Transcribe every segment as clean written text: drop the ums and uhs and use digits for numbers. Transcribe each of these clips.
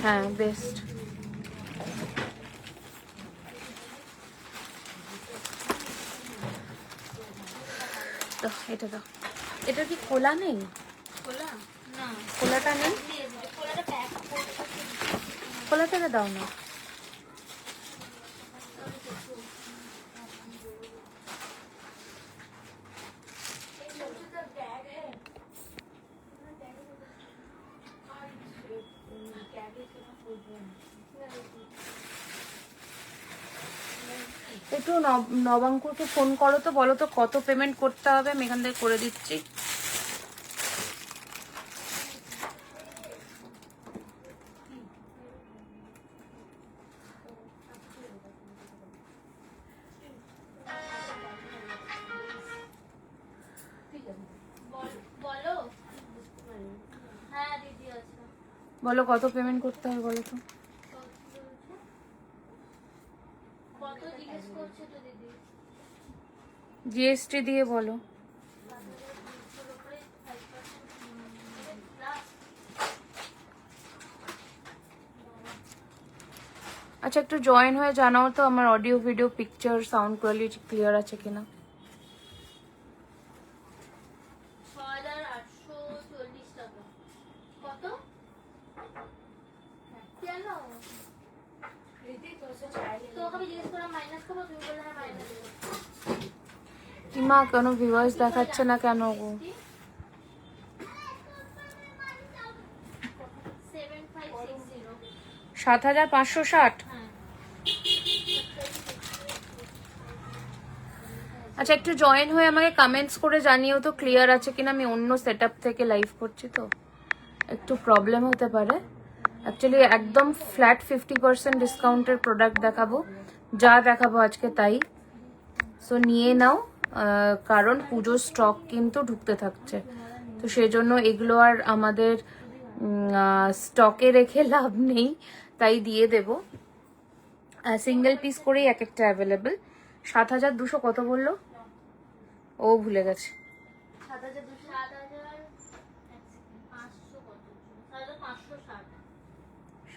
হ্যাঁ বেস্ট। এটা দাও। এটা কি খোলা নেই? খোলাটা নেই, খোলাটাকে দাও না। একটু নবাঙ্কুরকে ফোন করো তো, বলো তো কত পেমেন্ট করতে হবে, আমি এখান থেকে করে দিচ্ছি। বলো কত পেমেন্ট করতে হবে বলো তো। জিএসটি দিয়ে বলো। আচ্ছা একটু জয়েন হয়ে জানাও তো আমার audio video picture sound quality clear আছে কিনা। কিমা কেন ভিউয়ার্স দেখাচ্ছে না কেন গো? 7560। আচ্ছা একটু জয়েন হয়ে আমাকে কমেন্টস করে জানিও তো ক্লিয়ার আছে কিনা। আমি অন্য সেটআপ থেকে লাইভ করছি তো একটু প্রবলেম হতে পারে। অ্যাকচুয়ালি একদম ফ্ল্যাট 50% ডিসকাউন্টের প্রোডাক্ট দেখাবো, যা দেখাবো আজকে তাই। সো নিয়ে নাও, কারণ পুজোর স্টক কিন্তু ঢুকতে থাকছে, তো সেজন্য এগুলো আর আমাদের স্টকে রেখে লাভ নেই, তাই দিয়ে দেব। সিঙ্গেল পিস করেই এক একটা অ্যাভেলেবেল। 7200 কত বললো ও, ভুলে গেছে।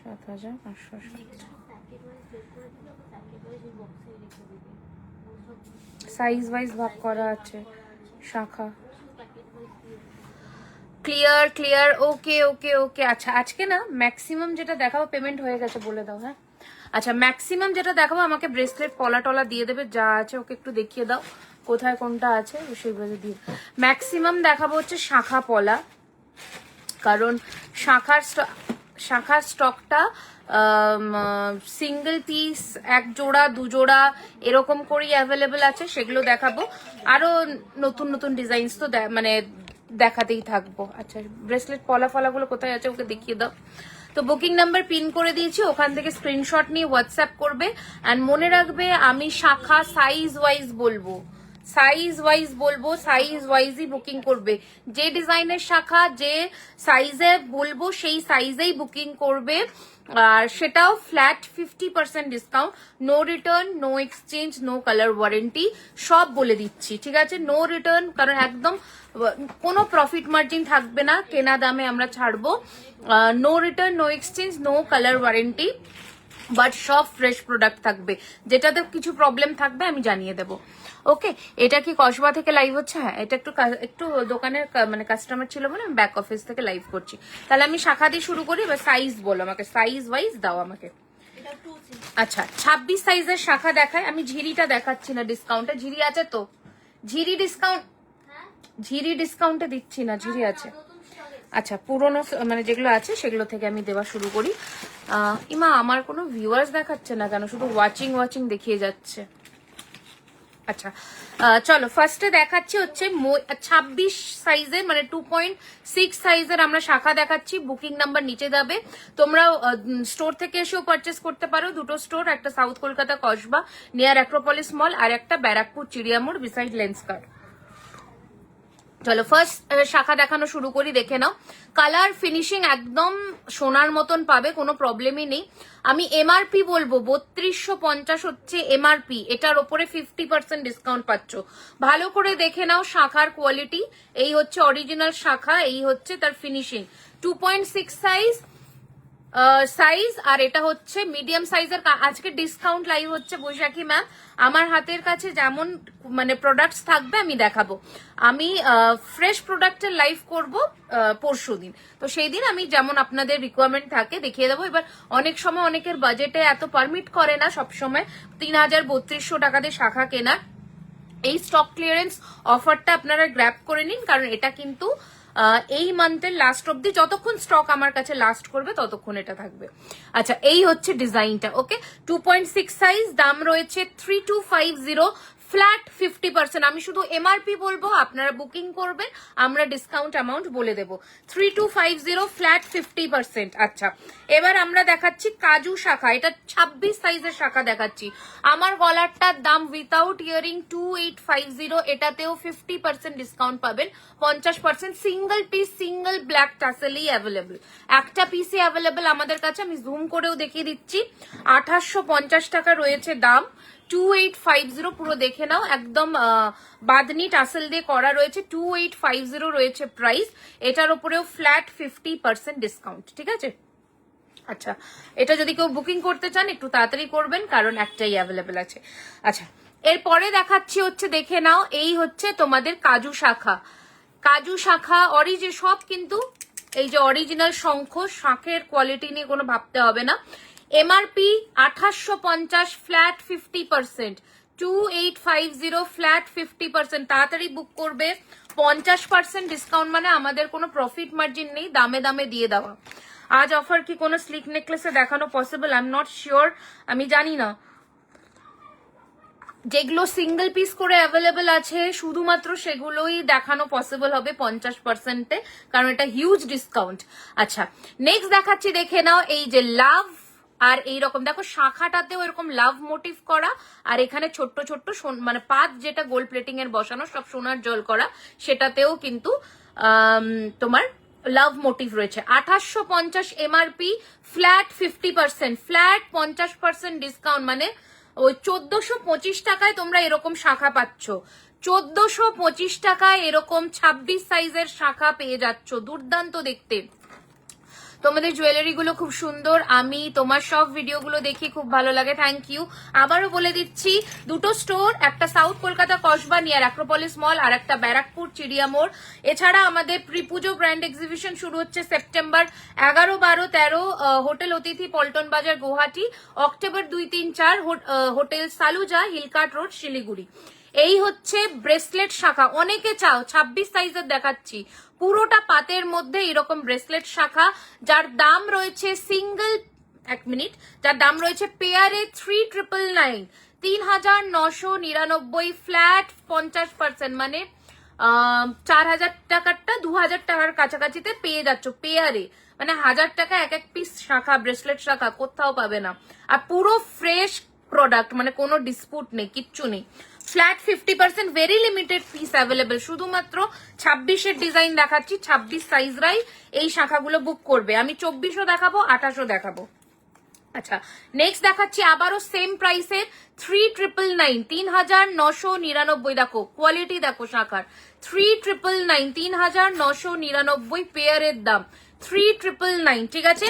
7560। সাইজ ওয়াইজ ভাগ করা আছে শাখা। ক্লিয়ার ক্লিয়ার, ওকে ওকে ওকে। আচ্ছা আজকে না ম্যাক্সিমাম যেটা দেখাবো, পেমেন্ট হয়ে গেছে বলে দাও। হ্যাঁ আচ্ছা, ম্যাক্সিমাম যেটা দেখাবো আমাকে ব্রেসলেট পলা টলা দিয়ে দেবে, যা আছে ওকে একটু দেখিয়ে দাও কোথায় কোনটা আছে, সেইভাবে দিয়ে। ম্যাক্সিমাম দেখাবো হচ্ছে শাখা পলা, কারণ শাখার স্টকটা সিঙ্গেল পিস, এক জোড়া দু জোড়া এরকম করেই অ্যাভেলেবেল আছে, সেগুলো দেখাবো। আরো নতুন নতুন ডিজাইনস তো মানে দেখাতেই থাকবো। আচ্ছা ব্রেসলেট পলা ফলাগুলো কোথায় আছে ওকে দেখিয়ে দাও। তো বুকিং নাম্বার পিন করে দিয়েছি, ওখান থেকে স্ক্রিনশট নিয়ে হোয়াটসঅ্যাপ করবে। অ্যান্ড মনে রাখবে আমি শাখা সাইজ ওয়াইজ বলবো, সাইজ ওয়াইজই বুকিং করবে। যে ডিজাইনের শাখা যে সাইজে বলবো সেই সাইজেই বুকিং করবে, আর সেটাও flat 50% discount, no return, no exchange, no colour warranty, সব বলে দিচ্ছি ঠিক আছে। নো রিটার্ন, কারণ একদম কোনো প্রফিট মার্জিন থাকবে না, কেনা দামে আমরা ছাড়বো। No return, no exchange, no colour warranty, but সব ফ্রেশ প্রোডাক্ট থাকবে। যেটাতে কিছু প্রবলেম থাকবে আমি জানিয়ে দেবো। ওকে, এটা কি কসবা থেকে লাইভ হচ্ছে? হ্যাঁ, এটা একটু দোকানের মানে কাস্টমার ছিল বলে আমি ব্যাক অফিস থেকে লাইভ করছি। তাহলে আমি শাখা দিয়ে শুরু করি, এবার সাইজ বলো আমাকে, সাইজ ওয়াইজ দাও আমাকে। আচ্ছা 26 সাইজের শাখা দেখায়, আমি ঝিরিটা দেখাচ্ছি না ডিসকাউন্টে। ঝিরি আছে তো? ঝিরি ডিসকাউন্টে দিচ্ছি না, ঝিরি আছে। আচ্ছা পুরোনো মানে যেগুলো আছে সেগুলো থেকে আমি দেওয়া শুরু করি। ইমা আমার কোনো ভিউয়ার্স দেখাচ্ছে না কেন, শুধু ওয়াচিং দেখিয়ে যাচ্ছে। আচ্ছা চলো ফার্স্টে দেখাচ্ছি হচ্ছে 26 সাইজের মানে 2.6 সাইজের আমরা শাখা দেখাচ্ছি। বুকিং নাম্বার নিচে যাবে, তোমরা স্টোর থেকে এসেও পারচেস করতে পারো। দুটো স্টোর, একটা South Kolkata Kasba near Acropolis mall, আর একটা ব্যারাকপুর চিড়িয়ামোড় বিসাইড লেন্সকার্ট। চলো ফার্স্ট শাখা দেখানো শুরু করি, দেখে নাও। কালার ফিনিশিং একদম সোনার মতন পাবে, কোনো প্রবলেমই নেই। আমি এমআরপি বলবো 3250 হচ্ছে এমআরপি, এটার ওপরে 50% ডিসকাউন্ট পাচ্ছ। ভালো করে দেখে নাও শাখার কোয়ালিটি, এই হচ্ছে অরিজিনাল শাখা, এই হচ্ছে তার ফিনিশিং। 2.6 সাইজ, সাইজ, আর এটা হচ্ছে মিডিয়াম সাইজের। আজকে ডিসকাউন্ট লাইভ হচ্ছে বৈশাখী ম্যাম, আমার হাতের কাছে যেমন মানে প্রোডাক্টস থাকবে আমি দেখাবো। আমি ফ্রেশ প্রোডাক্টের লাইভ করব পরশু দিন, তো সেই দিন আমি যেমন আপনাদের রিকোয়ারমেন্ট থাকে দেখিয়ে দেবো। এবার অনেক সময় অনেকের বাজেটে এত পারমিট করে না সব সময় 3000-3200 টাকা দিয়ে শাখা কেনার। এই স্টক ক্লিয়ারেন্স অফারটা আপনারা গ্র্যাব করে নিন, কারণ এটা কিন্তু এই মান্থের লাস্ট অব্দি, যতক্ষণ স্টক আমার কাছে লাস্ট করবে ততক্ষণ এটা থাকবে। আচ্ছা, এই হচ্ছে ডিজাইনটা। ওকে, 2.6 সাইজ, দাম রয়েছে 3250, ফ্ল্যাট 50%। আমি শুধু এমআরপি বলবো, আপনারা বুকিং করবেন, আমরা ডিসকাউন্ট অ্যামাউন্ট বলে দেবো। 3250, ফ্ল্যাট 50%। আচ্ছা, এবার আমরা দেখাচ্ছি কাজু শাখা, এটা 26 সাইজের শাখা দেখাচ্ছি। আমার গলারটার দাম উইথাউট ইয়ারিং 2850, এটাতেও 50% ডিসকাউন্ট পাবেন, 50%। সিঙ্গেল পিস, সিঙ্গেল ব্ল্যাক টাসেলই অ্যাভেলেবল, একটা পিসই অ্যাভেলেবল আমাদের কাছে। আমি জুম করেও দেখিয়ে দিচ্ছি, 2850 টাকা রয়েছে দাম, 2850 পুরো দেখে নাও, একদম বাদনি টাসেল দিয়ে করা রয়েছে, 2850 রয়েছে প্রাইস। এটার উপরেও ফ্ল্যাট 50% ডিসকাউন্ট, ঠিক আছে। আচ্ছা, এটা যদি কেউ বুকিং করতে চান একটু তাড়াতাড়ি করবেন, কারণ একটাই অ্যাভেলেবেল আছে। আচ্ছা, এরপরে দেখাচ্ছি হচ্ছে, দেখে নাও, এই হচ্ছে তোমাদের কাজু শাখা। কাজু শাখা সব কিন্তু এই যে অরিজিনাল শঙ্খ, শাঁখের কোয়ালিটি নিয়ে কোনো ভাবতে হবে না। MRP 2850, flat 50%, 2850, flat 50%। তাড়াতাড়ি বুক করবে, 50% ডিসকাউন্ট মানে আমাদের কোনো প্রফিট মার্জিন নেই, দামে দামে দিয়ে দেওয়া। আজ অফার কি কোনো স্লিক নেকলেসে দেখানো possible? I am not sure, আমি জানি না। যেগুলো সিঙ্গেল পিস করে অ্যাভেলেবেল আছে শুধুমাত্র সেগুলোই দেখানো পসিবল হবে 50%-এ, কারণ এটা হিউজ ডিসকাউন্ট। আচ্ছা, নেক্সট দেখাচ্ছি, দেখে নাও, এই যে লাভ, আর এইরকম দেখো শাখাটাতেও এরকম লাভ মোটিভ করা, আর এখানে ছোট্ট ছোট্ট মানে পাত যেটা গোল্ড প্লেটিং এর বসানো, সব সোনার জল করা, সেটাতেও কিন্তু তোমার লাভ মোটিভ রয়েছে। 2850 এমআরপি, ফ্ল্যাট 50%, ফ্ল্যাট 50% ডিসকাউন্ট, মানে ওই 1425 টাকায় তোমরা এরকম শাখা পাচ্ছ, 1425 টাকায় এরকম 26 সাইজের শাখা পেয়ে যাচ্ছ, দুর্দান্ত দেখতে। তোমাদের জুয়েলারি গুলো খুব সুন্দর, আমি তোমার সব ভিডিওগুলো দেখি, খুব ভালো লাগে, থ্যাংক ইউ। আবারও বলে দিচ্ছি, দুটো স্টোর, একটা South Kolkata Kasba near Acropolis mall, আর একটা ব্যারাকপুর চিড়িয়া মোড়। এছাড়া আমাদের প্রিপুজো ব্র্যান্ড এক্সিবিশন শুরু হচ্ছে সেপ্টেম্বর 11, 12, 13, হোটেল অতিথি পল্টন বাজার Guwahati, October 2, 3, 4 hotel Saluja Hill Cart road Siliguri. এই হচ্ছে ব্রেসলেট শাখা, অনেকে চাও, 26 সাইজের দেখাচ্ছি, পুরোটা পাতের মধ্যে এরকম ব্রেসলেট শাখা, যার দাম রয়েছে সিঙ্গেল, এক মিনিট, যার দাম রয়েছে পেয়ারে 3999, 3999, ফ্ল্যাট 50%, মানে 4000 টাকারটা 2000 টাকার কাছাকাছিতে পেয়ে যাচ্ছ পেয়ারে, মানে 1000 টাকা এক এক পিস শাখা, ব্রেসলেট শাখা কোথাও পাবে না, আর পুরো ফ্রেশ প্রোডাক্ট, মানে কোনো ডিসপুট নেই, কিচ্ছু নেই। Flat 50%, very limited piece available, শুধুমাত্র 26-এর ডিজাইন দেখাচ্ছি, 26 সাইজরাই এই শাখাগুলো বুক করবে। আমি 24ও দেখাবো, 28ও দেখাবো। আচ্ছা, নেক্সট দেখাচ্ছি আবারও সেম প্রাইসের 3999, 3999, দেখো কোয়ালিটি দেখো শাখার, 3999, 3999 পেয়ারের দাম, 3999, ঠিক আছে।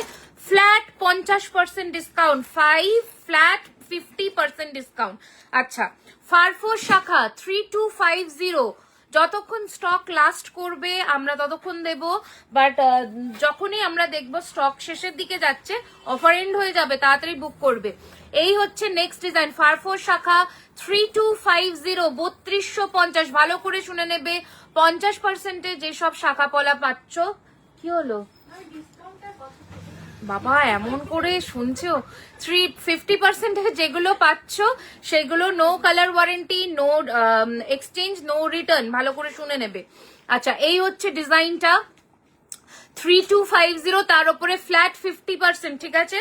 Flat 50% discount, 5 flat 50% discount. আচ্ছা, ফারফোর শাখা 3250, যতক্ষণ স্টক লাস্ট করবে আমরা ততক্ষণ দেব, বাট যখনই আমরা দেখবো স্টক শেষের দিকে যাচ্ছে, অফার এন্ড হয়ে যাবে, তাড়াতাড়ি বুক করবে। এই হচ্ছে নেক্সট ডিজাইন, ফারফোর শাখা 3250, 3250, ভালো করে শুনে নেবে, 50%-এ যেসব শাখা পলা পাচ্ছ। কি হলো বাবা, এমন করে শুনছো? 50% যেগুলো পাচ্ছ সেগুলো no colour warranty, no exchange, no return, ভালো করে শুনে নেবে। আচ্ছা, এই হচ্ছে ডিজাইনটা 3250, তার উপরে ফ্ল্যাট 50%, ঠিক আছে।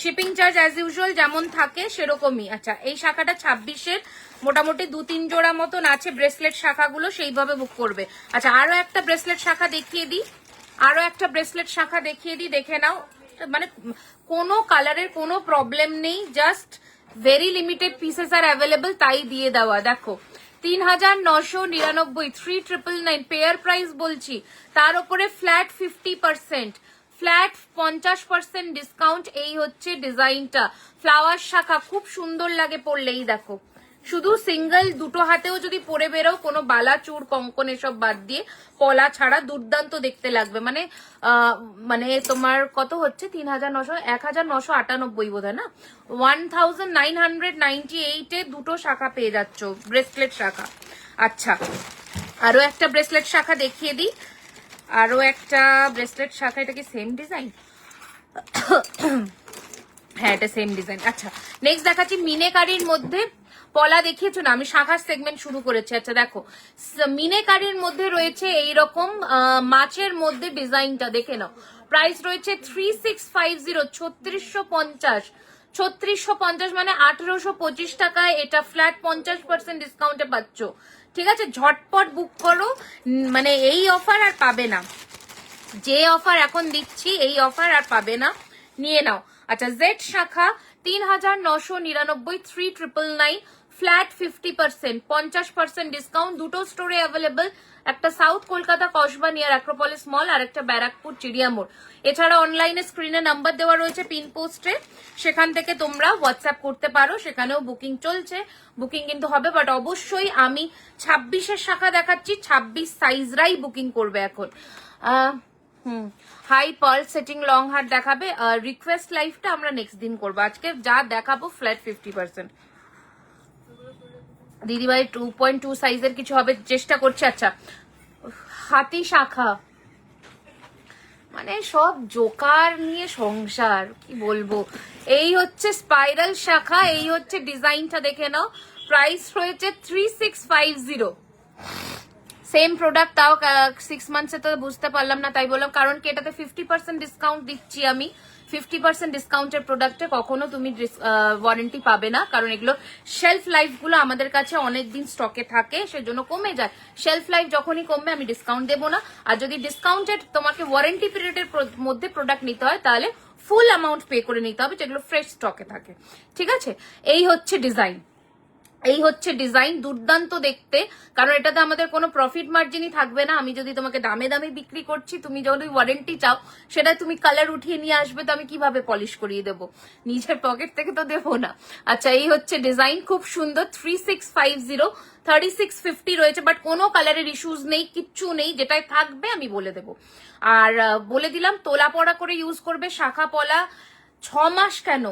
শিপিং চার্জ অ্যাজ ইউজুয়াল যেমন থাকে সেরকমই। আচ্ছা, এই শাখাটা 26-এর, মোটামুটি 2-3 জোড়া মতন আছে ব্রেসলেট শাখাগুলো, সেইভাবে বুক করবে। আচ্ছা, আরো একটা ব্রেসলেট শাখা দেখিয়ে দিই, দেখে নাও, মানে কোনো কালারের কোনো প্রবলেম নেই, জাস্ট ভেরি লিমিটেড পিসেস আর অ্যাভেলেবল, তাই দিয়ে দেওয়া। দেখো 3999, 3999 পেয়ার প্রাইস বলছি, তার উপরে ফ্ল্যাট 50%, ফ্ল্যাট 50% ডিসকাউন্ট। এই হচ্ছে ডিজাইনটা, ফ্লাওয়ার শাখা, খুব সুন্দর লাগে পরলেই। দেখো শুধু সিঙ্গেল দুটো হাতেও যদি পরে বেরো, কোনো বালা চুর কঙ্কন এসব বাদ দিয়ে, পলা ছাড়া দুর্দান্ত দেখতে লাগবে। মানে মানে তোমার কত হচ্ছে 3900, 1998 বোধ হয় না, 1998 দুটো শাখা পেয়ে যাচ্ছ, ব্রেসলেট শাখা। আচ্ছা আরো একটা ব্রেসলেট শাখা দেখিয়ে দিই, আরো একটা ব্রেসলেট শাখা। এটা কি সেম ডিজাইন? হ্যাঁ এটা সেম ডিজাইন। আচ্ছা নেক্সট দেখাচ্ছি মিনেকারির মধ্যে। পলা দেখিয়েছো না, আমি শাখার সেগমেন্ট শুরু করেছি। আচ্ছা দেখো মিনেকারির মধ্যে রয়েছে এইরকম মাছের মধ্যে ডিজাইনটা দেখে নাও। প্রাইস রয়েছে 3650, 3650, 3650 মানে 1825 টাকায় এটা ফ্ল্যাট 50% ডিসকাউন্টে পাচ্ছ। ঠিক আছে, ঝটপট বুক করো, মানে এই অফার আর পাবে না, যে অফার এখন দিচ্ছি এই অফার আর পাবে না, নিয়ে নাও। আচ্ছা জেড শাখা 3999, 3999, ফ্ল্যাট 50%, 50% ডিসকাউন্ট। দুটো স্টোরে অ্যাভেলেবল, একটা South Kolkata Kasba near Acropolis mall, আর একটা ব্যারাকপুর চিড়িয়ামোড়। এছাড়া অনলাইনে স্ক্রিনে নাম্বার দেওয়া রয়েছে পিন পোস্টে, সেখান থেকে তোমরা হোয়াটসঅ্যাপ করতে পারো, সেখানেও বুকিং চলছে। বুকিং কিন্তু হবে, বাট অবশ্যই আমি 26-এর শাখা দেখাচ্ছি, 26 সাইজরাই বুকিং করবে এখন। হাই পার্ল সেটিং লং হার দেখাবে, রিকোয়েস্ট লাইভটা আমরা নেক্সট দিন করবো, আজকে যা দেখাবো ফ্ল্যাট 50%। দিদিভাই 2.2 সাইজের কিছু হবে, চেষ্টা করছে। আচ্ছা হাতি শাখা, মানে সব জোকার নিয়ে সংসার, কি বলবো। এই হচ্ছে স্পাইরাল শাখা, এই হচ্ছে ডিজাইনটা দেখে নাও। প্রাইস রয়েছে 3650, সেম প্রোডাক্ট, তাও 6 মান্থসে তো বুঝতে পারলাম না, তাই বললাম, কারণ কি এটাতে 50% ডিসকাউন্ট দিচ্ছি আমি। 50% ডিসকাউন্টের প্রোডাক্টে কখনো তুমি ওয়ারেন্টি পাবে না, কারণ এগুলো শেলফ লাইফ গুলো আমাদের কাছে অনেকদিন স্টকে থাকে, সেজন্য কমে যায়। শেলফ লাইফ যখনই কমবে আমি ডিসকাউন্ট দেবো না, আর যদি ডিসকাউন্টেড তোমাকে ওয়ারেন্টি পিরিয়ডের মধ্যে প্রোডাক্ট নিতে হয় তাহলে ফুল অ্যামাউন্ট পে করে নিতে হবে, যেগুলো ফ্রেশ স্টকে থাকে। ঠিক আছে, এই হচ্ছে ডিজাইন, এই হচ্ছে ডিজাইন, দুর্দান্ত দেখতে, কারণ এটাতে আমাদের কোনো প্রফিট মার্জিনই থাকবে না। আমি যদি তোমাকে দামে দামে বিক্রি করছি, তুমি যদি ওয়ারেন্টি চাও, সেটা তুমি কালার উঠিয়ে নিয়ে আসবে, তো আমি কিভাবে পলিশ করিয়ে দেবো, নিজের পকেট থেকে তো দেবো না। আচ্ছা এই হচ্ছে ডিজাইন, খুব সুন্দর, 3650, 3650 রয়েছে, বাট কোনো কালারের ইস্যুজ নেই, কিচ্ছু নেই, যেটাই থাকবে আমি বলে দেবো। আর বলে দিলাম তোলা পড়া করে ইউজ করবে, শাখা পলা 6 মাস কেন,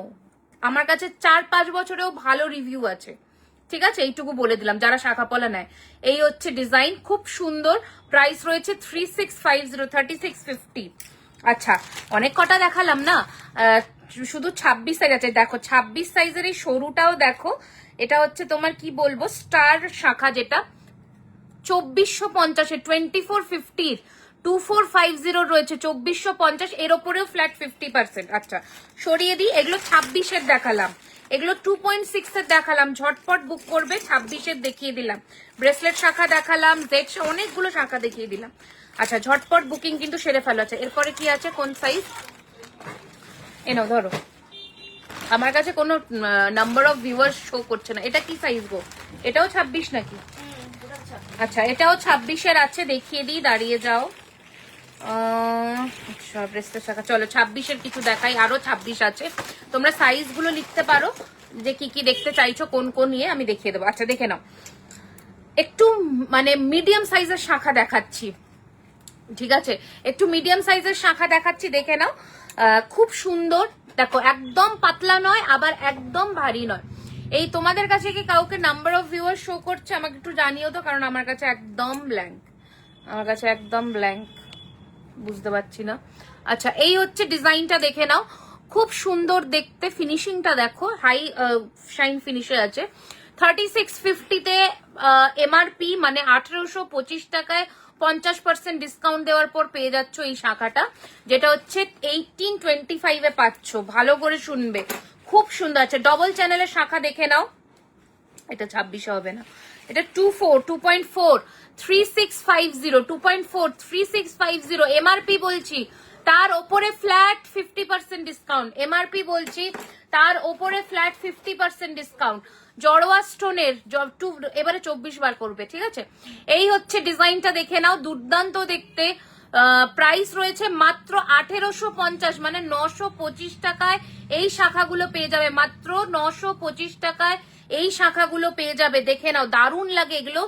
আমার কাছে 4-5 বছরেও ভালো রিভিউ আছে। ঠিক আছে, এইটুকু বলে দিলাম যারা শাখা পলা নেয়। এই হচ্ছে ডিজাইন, খুব সুন্দর, প্রাইস রয়েছে 3650, 3650। আচ্ছা অনেক কটা দেখালাম না, শুধু 26 সাইজ আছে। দেখো 26 সাইজের এই সরুটাও দেখো, এটা হচ্ছে তোমার কি বলবো স্টার শাখা, যেটা 2450, 2450, 2450 রয়েছে, 2450, এর ওপরেও ফ্ল্যাট 50%। আচ্ছা সরিয়ে দিই, এগুলো 26-এর দেখালাম, এগুলো 2.6 এর দেখালাম, ঝটপট বুক করবে। 26-এর দেখিয়ে দিলাম, ব্রেসলেট শাখা দেখালাম, জেড অনেকগুলো শাখা দেখিয়ে দিলাম। আচ্ছা ঝটপট বুকিং কিন্তু সেরে ফেলো। আছে এরপরে কি আছে, কোন সাইজ এনো ধরো, আমার কাছে কোনো নাম্বার অফ ভিউয়ার্স শো করছে না, এটা কি সাইজ গো, এটাও 26 নাকি? আচ্ছা এটাও 26-এর আছে, দেখিয়ে দিই, দাঁড়িয়ে যাও। আচ্ছা ব্রেসলেট শাখা, চলো 26-এর কিছু দেখাই, আরো 26 আছে, তোমরা সাইজ গুলো লিখতে পারো যে কি কি দেখতে চাইছো, কোন কোন নিয়ে আমি দেখিয়ে দেবো। আচ্ছা দেখে নাও, একটু মানে মিডিয়াম সাইজের শাখা দেখাচ্ছি, ঠিক আছে, একটু মিডিয়াম সাইজের শাখা দেখাচ্ছি, দেখে নাও, খুব সুন্দর। দেখো একদম পাতলা নয়, আবার একদম ভারী নয়। এই তোমাদের কাছে কি কাউকে নাম্বার অফ ভিউয়ার শো করছে, আমাকে একটু জানিও তো, কারণ আমার কাছে একদম ব্ল্যাঙ্ক, আমার কাছে একদম ব্ল্যাঙ্ক, বুঝতে পারছি না। আচ্ছা এই হচ্ছে ডিজাইনটা, দেখে নাও, খুব সুন্দর দেখতে, ফিনিশিংটা দেখো, হাই শাইন ফিনিশে আছে। 3650-তে এমআরপি মানে 1825 টাকায় 50% ডিসকাউন্ট দেওয়ার পর পেয়ে যাচ্ছ এই শাখাটা, যেটা হচ্ছে 1825-এ পাচ্ছ। ভালো করে শুনবে, খুব সুন্দর আছে। ডবল চ্যানেলের শাখা দেখে নাও, এটা 26-এ হবে না, এটা 2.4, 3650, 2.4, 3650 এমআরপি বলছি, তার ওপরে ফ্ল্যাট 50% ডিসকাউন্ট। এমআরপি বলছি, তার ওপরে ফ্ল্যাট 50% ডিসকাউন্ট। জড়োয়া স্টোনের, এবারে 24 বার করবে, ঠিক আছে। এই হচ্ছে ডিজাইনটা, দেখে নাও, দুর্দান্ত দেখতে, প্রাইস রয়েছে মাত্র 1850, মানে 925 টাকায় এই শাখাগুলো পেয়ে যাবে, মাত্র 925 টাকায় এই শাখাগুলো পেয়ে যাবে। দেখে নাও, দারুণ লাগে এগুলো।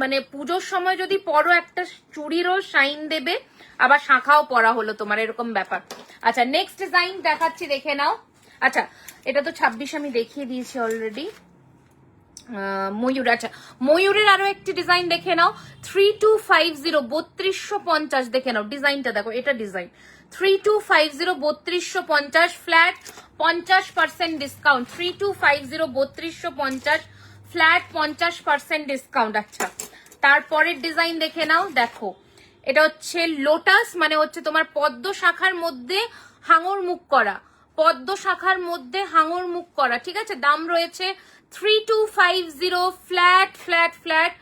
মানে পুজোর সময় যদি পরো একটা চুড়িরও শাইন দেবে, আবার শাখাও পরা হলো তোমার, এরকম ব্যাপার। আচ্ছা নেক্সট ডিজাইন দেখাচ্ছি, দেখে নাও। আচ্ছা এটা তো 26 আমি দেখিয়ে দিয়েছি অলরেডি। ময়ূর, আচ্ছা ময়ূরের আরো একটি ডিজাইন দেখে নাও, 3250, 3250। দেখে নাও ডিজাইনটা, দেখো এটা design 3250, 3250 flat 50% discount, 3250, 3250 flat 50% discount. আচ্ছা তারপরের ডিজাইন দেখে নাও, দেখো এটা হচ্ছে লোটাস, মানে হচ্ছে তোমার পদ্ম শাখার মধ্যে হাঙর মুখ করা, পদ্ম শাখার মধ্যে হাঙর মুখ করা, ঠিক আছে। দাম রয়েছে 3250 ফ্ল্যাট ফ্ল্যাট ফ্ল্যাট।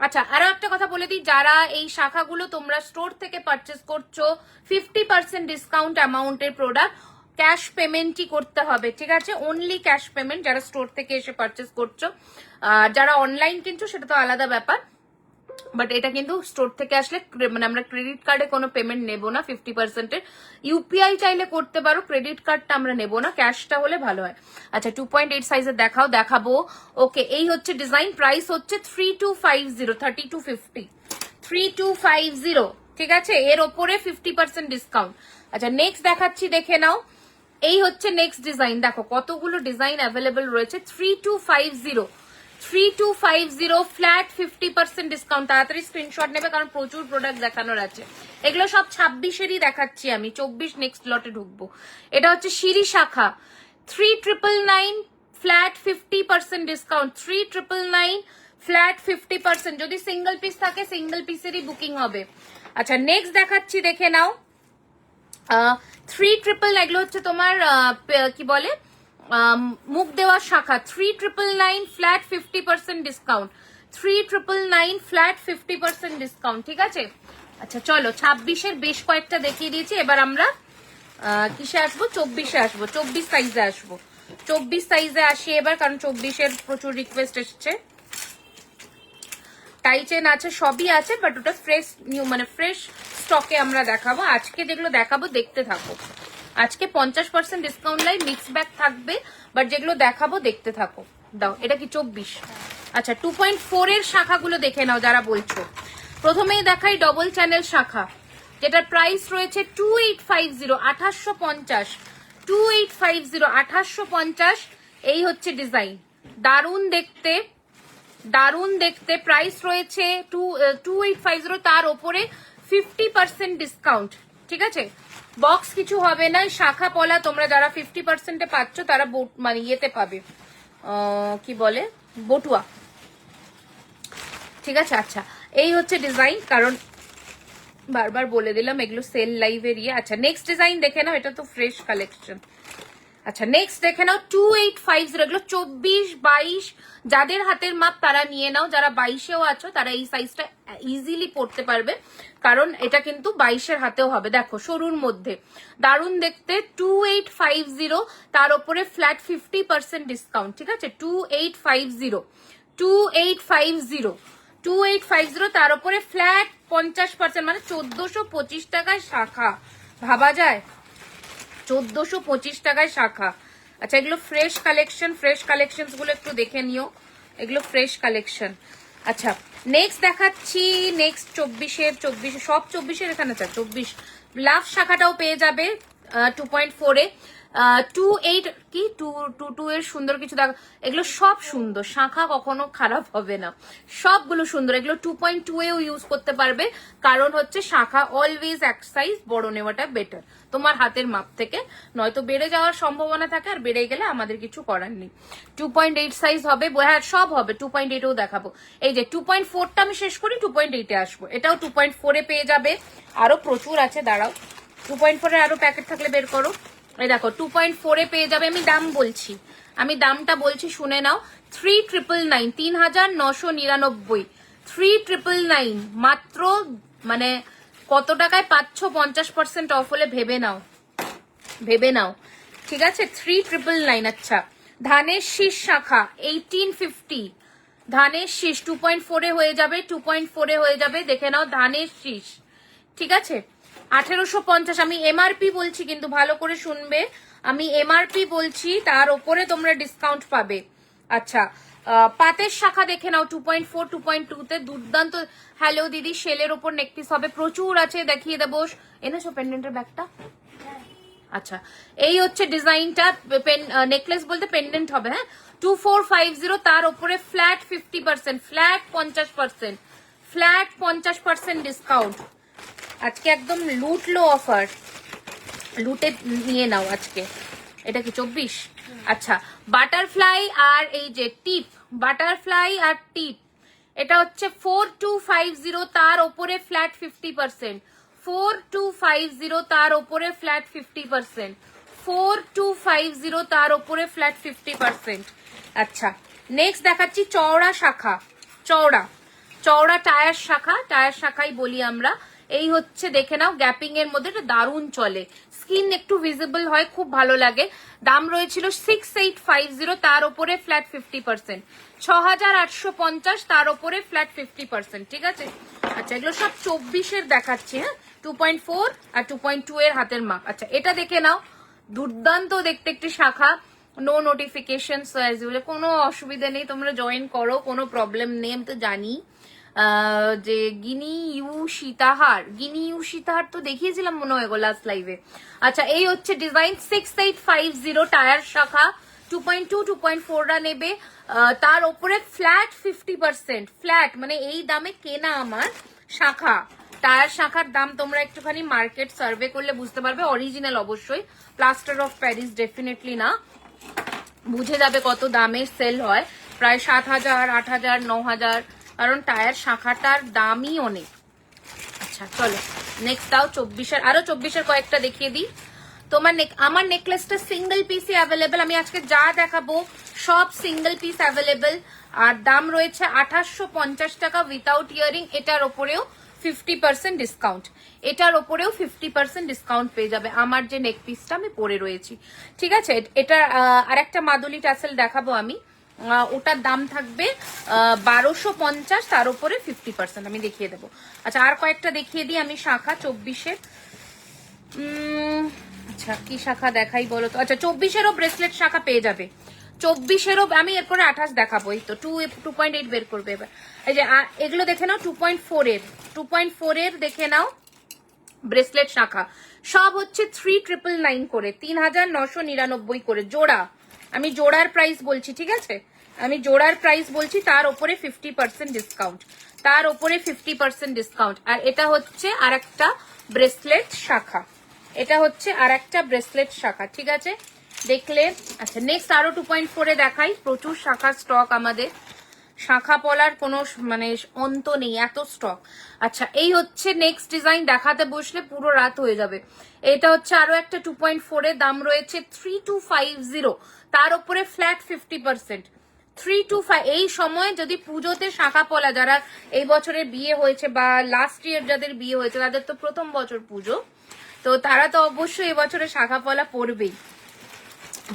আচ্ছা আরো একটা কথা বলে দিই, যারা এই শাখাগুলো তোমরা স্টোর থেকে পারচেস করছো 50% ডিসকাউন্ট অ্যামাউন্টের প্রোডাক্ট, ক্যাশ পেমেন্টই করতে হবে, ঠিক আছে। অনলি ক্যাশ পেমেন্ট যারা স্টোর থেকে এসে পারচেস করছো। যারা অনলাইন কিনছো সেটা তো আলাদা ব্যাপার, বাট এটা কিন্তু স্টোর থেকে আসলে মানে আমরা ক্রেডিট কার্ডে কোনো পেমেন্ট নেবো না 50%-এর। ইউপিআই চাইলে করতে পারো, ক্রেডিট কার্ডটা আমরা নেবো না, ক্যাশটা হলে ভালো হয়। আচ্ছা 2.8 সাইজের দেখাবো। ওকে এই হচ্ছে ডিজাইন, প্রাইস হচ্ছে 3250, 3250, 3250, ঠিক আছে। এর ওপরে 50% ডিসকাউন্ট। আচ্ছা নেক্সট দেখাচ্ছি, দেখে নাও। এই হচ্ছে নেক্সট ডিজাইন, দেখো কতগুলো ডিজাইন অ্যাভেলেবেল রয়েছে। 3250, 3250 ফ্ল্যাট 50% ডিসকাউন্ট। তাড়াতাড়ি স্ক্রিনশট নেবে কারণ প্রচুর প্রোডাক্ট দেখানোর আছে। এগুলো সব 26-এরই দেখাচ্ছি আমি, 24 নেক্সট লটে ঢুকবো। এটা হচ্ছে সিঁড়ি শাখা, 3999 ফ্ল্যাট 50% ডিসকাউন্ট, 3999 ফ্ল্যাট 50%। যদি সিঙ্গেল পিস থাকে সিঙ্গেল পিসেরই বুকিং হবে। আচ্ছা নেক্সট দেখাচ্ছি, দেখে নাও। 399, এগুলো হচ্ছে তোমার কি বলে মুখ দেওয়া শাখা, 3999 ফ্ল্যাট 50% ডিসকাউন্ট, 3999 ফ্ল্যাট 50% ডিসকাউন্ট, ঠিক আছে। আচ্ছা চলো 26-এর বেশ কয়েকটা দেখিয়ে দিয়েছি, এবার আমরা কিসে আসবো, 24-এ আসবো, 24 সাইজে আসবো। 24 সাইজে আসি এবার, কারণ 24-এর প্রচুর রিকোয়েস্ট এসছে। টাই চেন আছে, সবই আছে, বাট ওটা ফ্রেশ নিউ, মানে ফ্রেশ স্টকে আমরা দেখাবো। আজকে যেগুলো দেখাবো দেখতে থাকো। আজকে 50% ডিসকাউন্ট লাই, মিক্স ব্যাগ থাকবে, বাট যেগুলো দেখাবো দেখতে থাকো। দাও, এটা কি 24? আচ্ছা 2.4 এর শাখাগুলো দেখে নাও যারা বলছো। প্রথমেই দেখাই ডবল চ্যানেল শাখা, যেটার প্রাইস রয়েছে 2850, 2850, 2850, 2850। এই হচ্ছে ডিজাইন, দারুণ দেখতে, দারুণ দেখতে। প্রাইস রয়েছে 2850, তার ওপরে 50% ডিসকাউন্ট, ঠিক আছে। বক্স কিছু হবে না, শাখা পলা তোমরা যারা 50%-এ পাচ্ছ তারা মানে ইয়েতে পাবে, কি বলে, বটুয়া, ঠিক আছে। আচ্ছা এই হচ্ছে ডিজাইন, কারণ বারবার বলে দিলাম এগুলো সেল লাইভের ইয়ে। আচ্ছা নেক্সট ডিজাইন দেখে নাও, এটা তো ফ্রেশ কালেকশন। আচ্ছা নেক্সট দেখে নাও 2850, এগুলো 24-22 যাদের হাতের মাপ তারা নিয়ে নাও, যারা 22-এও আছো তারা এই সাইজটা ইজিলি পড়তে পারবে, কারণ এটা কিন্তু 22-এর হাতেও হবে। দেখো সরুর মধ্যে দারুণ দেখতে, 2850, তার উপরে ফ্ল্যাট 50% ডিসকাউন্ট, ঠিক আছে। 2850, 2850, 2850, তার উপরে ফ্ল্যাট 50%, মানে 1425 টাকায় শাখা, ভাবা যায় 1425 টাকায় শাখা। আচ্ছা এগুলো ফ্রেশ কালেকশন, ফ্রেশ কালেকশন গুলো একটু দেখে নিও, এগুলো ফ্রেশ কালেকশন। আচ্ছা নেক্সট দেখাচ্ছি, নেক্সট 24-এর, 24 সব 24-এর এখানে, 24 লাভ শাখাটাও পেয়ে যাবে 2.4-এ। 28 কি 2 এর সুন্দর কিছু দেখো, এগুলো সব সুন্দর, শাখা কখনো খারাপ হবে না, সবগুলো সুন্দর। এগুলো 2.2-এও ইউজ করতে পারবে, কারণ হচ্ছে শাখা অলওয়েজ এক সাইজ বড় নেওয়াটা বেটার তোমার হাতের মাপ থেকে, নয়তো বেড়ে যাওয়ার সম্ভাবনা থাকে, আর বেড়ে গেলে আমাদের কিছু করার নেই। 2.8 সাইজ হবে, হ্যাঁ সব হবে, 2.8-এও দেখাবো। এই যে 2.4টা আমি শেষ করি, 2.8-এ আসবো। এটাও 2.4-এ পেয়ে যাবে, আরো প্রচুর আছে, দাঁড়াও 2.4-এর আরো প্যাকেট থাকলে বের করো। এই দেখো 2.4-এ পেয়ে যাবে, আমি দাম বলছি, আমি দামটা বলছি শুনে নাও, 3999, 3999, 3999 মাত্র, মানে কত টাকায় পাচ্ছ, 50% অফ হলে ভেবে নাও, ভেবে নাও, ঠিক আছে। 3999। আচ্ছা ধানের শীষ শাখা 1850, ধানের শীষ 2.4-এ হয়ে যাবে, 2.4-এ হয়ে যাবে, দেখে নাও ধানের শীষ ঠিক আছে 1850। আমি এমআরপি বলছি কিন্তু ভালো করে শুনবে, আমি এমআরপি বলছি, তার উপরে তোমরা ডিসকাউন্ট পাবে। আচ্ছা পাতের শাখা দেখে নাও 2.4 2.2 তে দুর্দান্ত। হ্যালো দিদি, শেলের ওপর নেকপিস হবে, প্রচুর আছে, দেখিয়ে দেবো। এনেছো পেন্ডেন্টের ব্যাগটা? আচ্ছা এই হচ্ছে ডিজাইনটা, নেকলেস বলতে পেন্ডেন্ট হবে। হ্যাঁ 2450, তার উপরে ফ্ল্যাট 50%, ফ্ল্যাট 50%, ফ্ল্যাট 50% ডিসকাউন্ট। আজকে একদম লুটলো অফার, লুটে নিয়ে নাও আজকে। এটা কি 24? আচ্ছা বাটারফ্লাই আর এই যে টিপ, বাটারফ্লাই আর টিপ, এটা হচ্ছে 4250, তার উপরে ফ্ল্যাট 50%, 4250, তার উপরে ফ্ল্যাট 50%, 4250, তার উপরে ফ্ল্যাট 50%। আচ্ছা নেক্সট দেখাচ্ছি চওড়া শাখা, চওড়া চওড়া টায়ার শাখা, টায়ার শাখাই বলি আমরা। এই হচ্ছে দেখে নাও, গ্যাপিং এর মধ্যে এটা দারুণ চলে, স্কিন একটু ভিজিবল হয়, খুব ভালো লাগে। দাম রয়েছিল 6850, তার উপরে ফ্ল্যাট 50%, 6850, তার উপরে ফ্ল্যাট 50%। ঠিক আছে আচ্ছা এগুলো সব 24-এর দেখাচ্ছি। হ্যাঁ 2.4 আর 2.2 এর হাতের মাপ। আচ্ছা এটা দেখে নাও, দুর্দান্ত দেখতে একটি শাখা, নো নোটিফিকেশন, কোনো অসুবিধা নেই, তোমরা জয়েন করো, কোনো প্রবলেম নেই, আমি তো জানি। যে গিনি ইউ সীতাহার, গিনি ইউ সীতাহার তো দেখিয়েছিলাম মনে হয় গো লাস্ট লাইভে। আচ্ছা এই হচ্ছে ডিজাইন 6850, টায়ার শাখা 2.2 2.4 রা নেবে, তার উপরে ফ্ল্যাট 50%, ফ্ল্যাট মানে এই দামে কেনা আমার শাখা। টায়ার শাখার দাম তোমরা একটুখানি মার্কেট সার্ভে করলে বুঝতে পারবে, অরিজিনাল অবশ্যই, প্লাস্টার অফ প্যারিস ডেফিনেটলি না, বুঝে যাবে কত দামের সেল হয়, প্রায় 7000 8000 9000, কারণ টায়ার শাখাটার দামই অনেক। আচ্ছা চলো নেক্সট দাও 24-এর, আরো 24-এর কয়েকটা দেখিয়ে দিই। তোমার আমার নেকলেসটা সিঙ্গেল পিসই অ্যাভেলেবেল, আমি আজকে যা দেখাবো সব সিঙ্গেল পিস অ্যাভেলেবেল, আর দাম রয়েছে 2850 টাকা উইথাউট ইয়ারিং। এটার ওপরেও 50% ডিসকাউন্ট, এটার ওপরেও 50% ডিসকাউন্ট পেয়ে যাবে আমার যে নেক পিসটা আমি পরে রয়েছি। ঠিক আছে এটা আর একটা মাদুলি টাসেল দেখাবো আমি, ওটার দাম থাকবে 1250, তার উপরে 50% আমি দেখিয়ে দেবো। আচ্ছা আর কয়েকটা দেখিয়ে দিই আমি শাখা 24-এর। আচ্ছা কি শাখা দেখাই বলো তো? আচ্ছা 24-এরও ব্রেসলেট শাখা পেয়ে যাবে, 24-এরও। আমি এরপরে 28 দেখাবো, এই তো 2.8 বের করবে এবার। এই যে এগুলো দেখে নাও 2.4 এর দেখে নাও ব্রেসলেট শাখা, সব হচ্ছে 3999 করে, 3999 করে জোড়া। আমি জোড়ার প্রাইস বলছি, ঠিক আছে আমি জোড়ার প্রাইস বলছি, তার উপরে 50% ডিসকাউন্ট, তার উপরে 50% ডিসকাউন্ট। আর এটা হচ্ছে আর একটা ব্রেসলেট শাখা, এটা হচ্ছে আর একটা ব্রেসলেট শাখা। ঠিক আছে দেখলে। আচ্ছা নেক্সট আরো 2.4 এ দেখাই, প্রচুর শাখার স্টক আমাদের, শাখা পলার কোনো মানে অন্ত নেই, এত স্টক। আচ্ছা এই হচ্ছে নেক্সট ডিজাইন, দেখাতে বসলে পুরো রাত হয়ে যাবে। এটা হচ্ছে আরো একটা 2.4 এর, দাম রয়েছে 3250, তার উপরে ফ্ল্যাট 50%, 325। এই সময় যদি পুজোতে শাখা পলা, যারা এই বছরের বিয়ে হয়েছে বা লাস্ট ইয়ার যাদের বিয়ে হয়েছে, তাদের তো প্রথম বছর পুজো, তো তারা তো অবশ্যই এবছরে শাখা পলা পরবেই,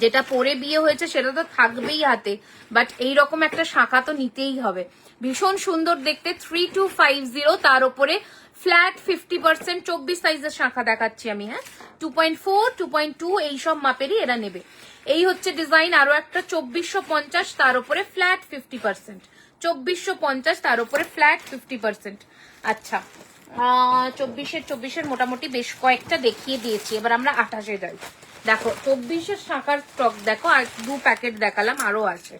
যেটা পরে বিয়ে হয়েছে সেটা তো থাকবেই হাতে, বাট এইরকম একটা শাখা তো নিতেই হবে, ভীষণ সুন্দর দেখতে। 3250, তার উপরে ফ্ল্যাট 50%, 24 সাইজের শাখা দেখাচ্ছি আমি। হ্যাঁ 2.4 2.2 এইসব মাপেরই এরা নেবে। এই হচ্ছে ডিজাইন, আরো একটা 2450, তার উপরে ফ্ল্যাট 50%, 2450, তার উপরে ফ্ল্যাট 50%। আচ্ছা 24-এর মোটামুটি বেশ কয়েকটা দেখিয়ে দিয়েছি, এবার আমরা 28-এ যাই। দেখো 24-এর শাখার স্টক দেখো, আর 2 প্যাকেট দেখালাম, আরো আছে।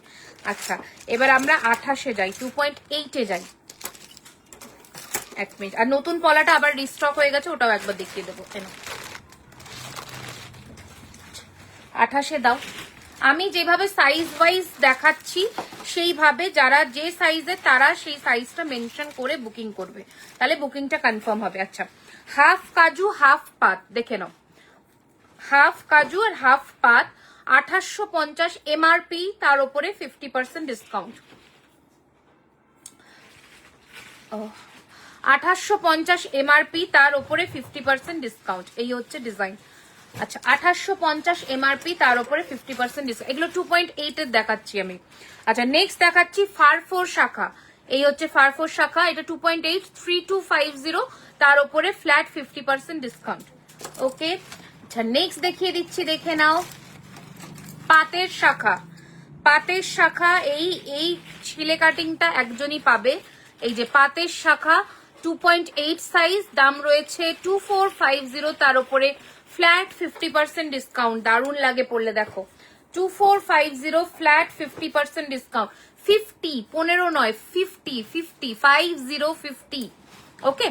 আচ্ছা এবার আমরা 28-এ যাই, 2.8-এ যাই। এক মিনিট, আর নতুন পলাটা আবার রিস্টক হয়ে গেছে, ওটাও একবার দেখিয়ে দেবো। 28-এ দাও। আমি যেভাবে সাইজ ওয়াইজ দেখাচ্ছি সেইভাবে যারা যে সাইজে, তারা সেই সাইজটা মেনশন করে বুকিং করবে, তাহলে বুকিংটা কনফার্ম হবে। আচ্ছা হাফ কাজু হাফ পাত দেখে নাও, হাফ কাজু আর হাফ পাত 2850 এমআরপি, তার উপরে 50% ডিসকাউন্ট। 2850 এমআরপি, তার উপরে 50% ডিসকাউন্ট। এই হচ্ছে ডিজাইন। আচ্ছা 2850 এমআরপি, তার উপরে 50% ডিসকাউন্ট। এগুলো 2.8 এর দেখাচ্ছি আমি। আচ্ছা নেক্সট দেখাচ্ছি ফারফোর শাখা, এই হচ্ছে ফারফোর শাখা, এটা 2.8 3250, তার উপরে ফ্ল্যাট 50% ডিসকাউন্ট। ওকে, আচ্ছা নেক্সট দেখিয়ে দিচ্ছি, দেখে নাও পাতের শাখা। পাতের শাখা এই এই ছিলে কাটিংটা একজনই পাবে। এই যে পাতের শাখা 2.8 সাইজ, দাম রয়েছে 2450, তার উপরে ফ্ল্যাট 50% ডিসকাউন্ট। দারুণ লাগে পড়লে, দেখো 2450 ফ্ল্যাট 50% ডিসকাউন্ট। 50 15 নয়, 50 ওকে।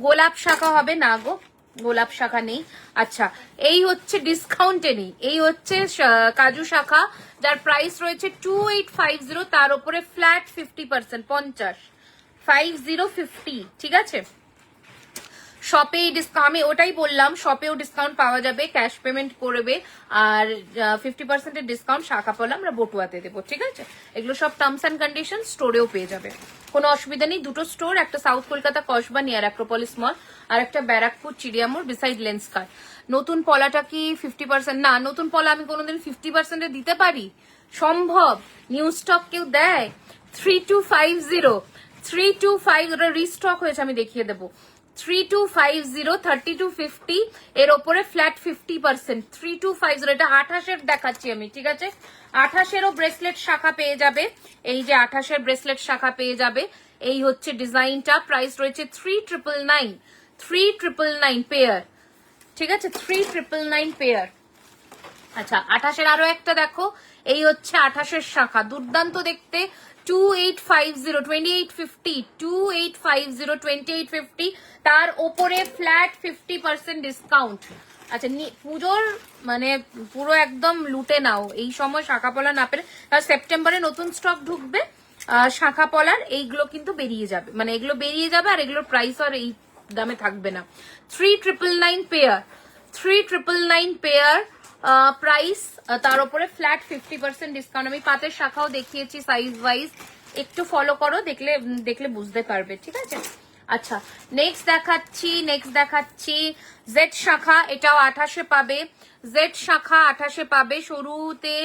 গোলাপ শাখা হবে না গো, গোলাপ শাখা নেই। আচ্ছা এই হচ্ছে ডিসকাউন্টে নেই, এই হচ্ছে কাজু শাখা, যার প্রাইস রয়েছে 2850, তার উপরে ফ্ল্যাট 50% 50 ঠিক আছে। শপে ডিসকাউন্ট, আমি ওটাই বললাম, শপেও ডিসকাউন্ট পাওয়া যাবে, ক্যাশ পেমেন্ট করবে, আর 50% ডিসকাউন্ট শাখা পলা আমরা বটুয়াতে দেবো, ঠিক আছে। এগুলো সব টার্মস অ্যান্ড কন্ডিশন, স্টোরেও পেয়ে যাবে, কোনো অসুবিধা নেই। দুটো স্টোর, একটা South Kolkata Kasba near Acropolis mall, আর একটা ব্যারাকপুর চিড়িয়ামোড় বিসাইড লেন্সকার। নতুন পলাটা কি 50%? না, নতুন পলা আমি কোনোদিন 50% দিতে পারি? সম্ভব? নিউ স্টক কেউ দেয়? 3250 ওটা রিস্টক হয়েছে, আমি দেখিয়ে দেবো। 3250 3250, এর ওপরে ফ্ল্যাট 50%। 3250, এটা 28-এর দেখাচ্ছি আমি, ঠিক আছে। 28-এরও ব্রেসলেট শাখা পেয়ে যাবে, এই যে 28-এর ব্রেসলেট শাখা পেয়ে যাবে। এই হচ্ছে ডিজাইনটা, প্রাইস রয়েছে 3999 পেয়ার, ঠিক আছে, 3999 পেয়ার। আচ্ছা 28-এর আরো একটা দেখো, এই হচ্ছে 28-এর শাখা, দুর্দান্ত দেখতে, 2850 2850, তার ওপরে ফ্ল্যাট 50% ডিসকাউন্ট। আচ্ছা পুজোর মানে পুরো একদম লুটে নাও এই সময় শাখা পলা না পেলে, কারণ সেপ্টেম্বরে নতুন স্টক ঢুকবে শাখা পলার, এইগুলো কিন্তু বেরিয়ে যাবে, মানে এগুলো বেরিয়ে যাবে, আর এগুলোর প্রাইস আর এই দামে থাকবে না। 3999 পেয়ার, 3999 পেয়ার প্রাইস, তার উপরে ফ্ল্যাট 50% ডিসকাউন্ট। আমি পাতের শাখাও দেখিয়েছি সাইজ ওয়াইজ, একটু ফলো করো, দেখলে বুঝতে পারবে, ঠিক আছে। আচ্ছা নেক্সট দেখাচ্ছি জেড শাখা, এটাও 28-এ পাবে। জেড শাখা 28-এ পাবে, সরুতে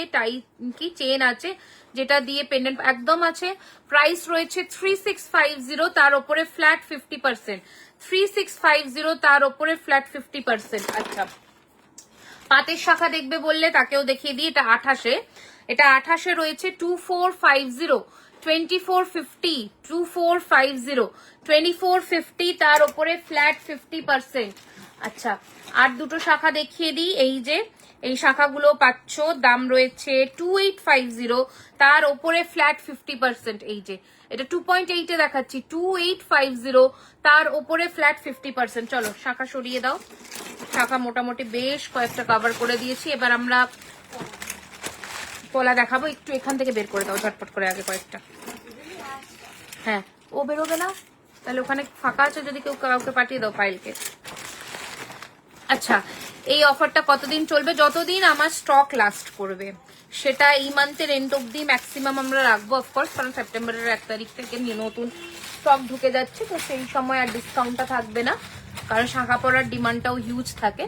কি চেন আছে, যেটা দিয়ে পেন্ডেন্ট একদম আছে। প্রাইস রয়েছে 3650, তার উপরে ফ্ল্যাট 50%। 3650, তার উপরে ফ্ল্যাট 50%। আচ্ছা পাতের শাখা দেখবে বললে, তাকেও দেখিয়ে দিই, এটা 28-এ, এটা 28-এ রয়েছে 2450, 2450, তার উপরে ফ্ল্যাট 50%। আচ্ছা আর দুটো শাখা দেখিয়ে দিই, এই যে এই শাখাগুলো পাচ্ছ, দাম রয়েছে 2850, তার উপরে ফ্ল্যাট 50%। এই যে এটা 2.8-এ দেখাচ্ছি, 2850, তার উপরে ফ্ল্যাট 50%। চলো শাখা সরিয়ে দাও, শাখা মোটামুটি বেশ কয়েকটা কভার করে দিয়েছি, এবার আমরা পলা দেখাবো। একটু এখান থেকে বের করে দাও ঝটপট করে আগে কয়েকটা। হ্যাঁ ও বেরোবে না, তাহলে ওখানে ফাঁকা আছে, যদি কেউ কাউকে পাঠিয়ে দাও ফাইলকে। আচ্ছা এই অফারটা কতদিন চলবে? যতদিন আমার স্টক লাস্ট করবে, সেটা এই মান্থের এন্ড অব্দি ম্যাক্সিমাম আমরা রাখবো অফকোর্স, কারণ সেপ্টেম্বরের 1 তারিখ থেকে নতুন স্টক ঢুকে যাচ্ছে, তো সেই সময় আর ডিসকাউন্টটা থাকবে না, কারণ শাখা পড়ার ডিমান্ডটাও হিউজ থাকে।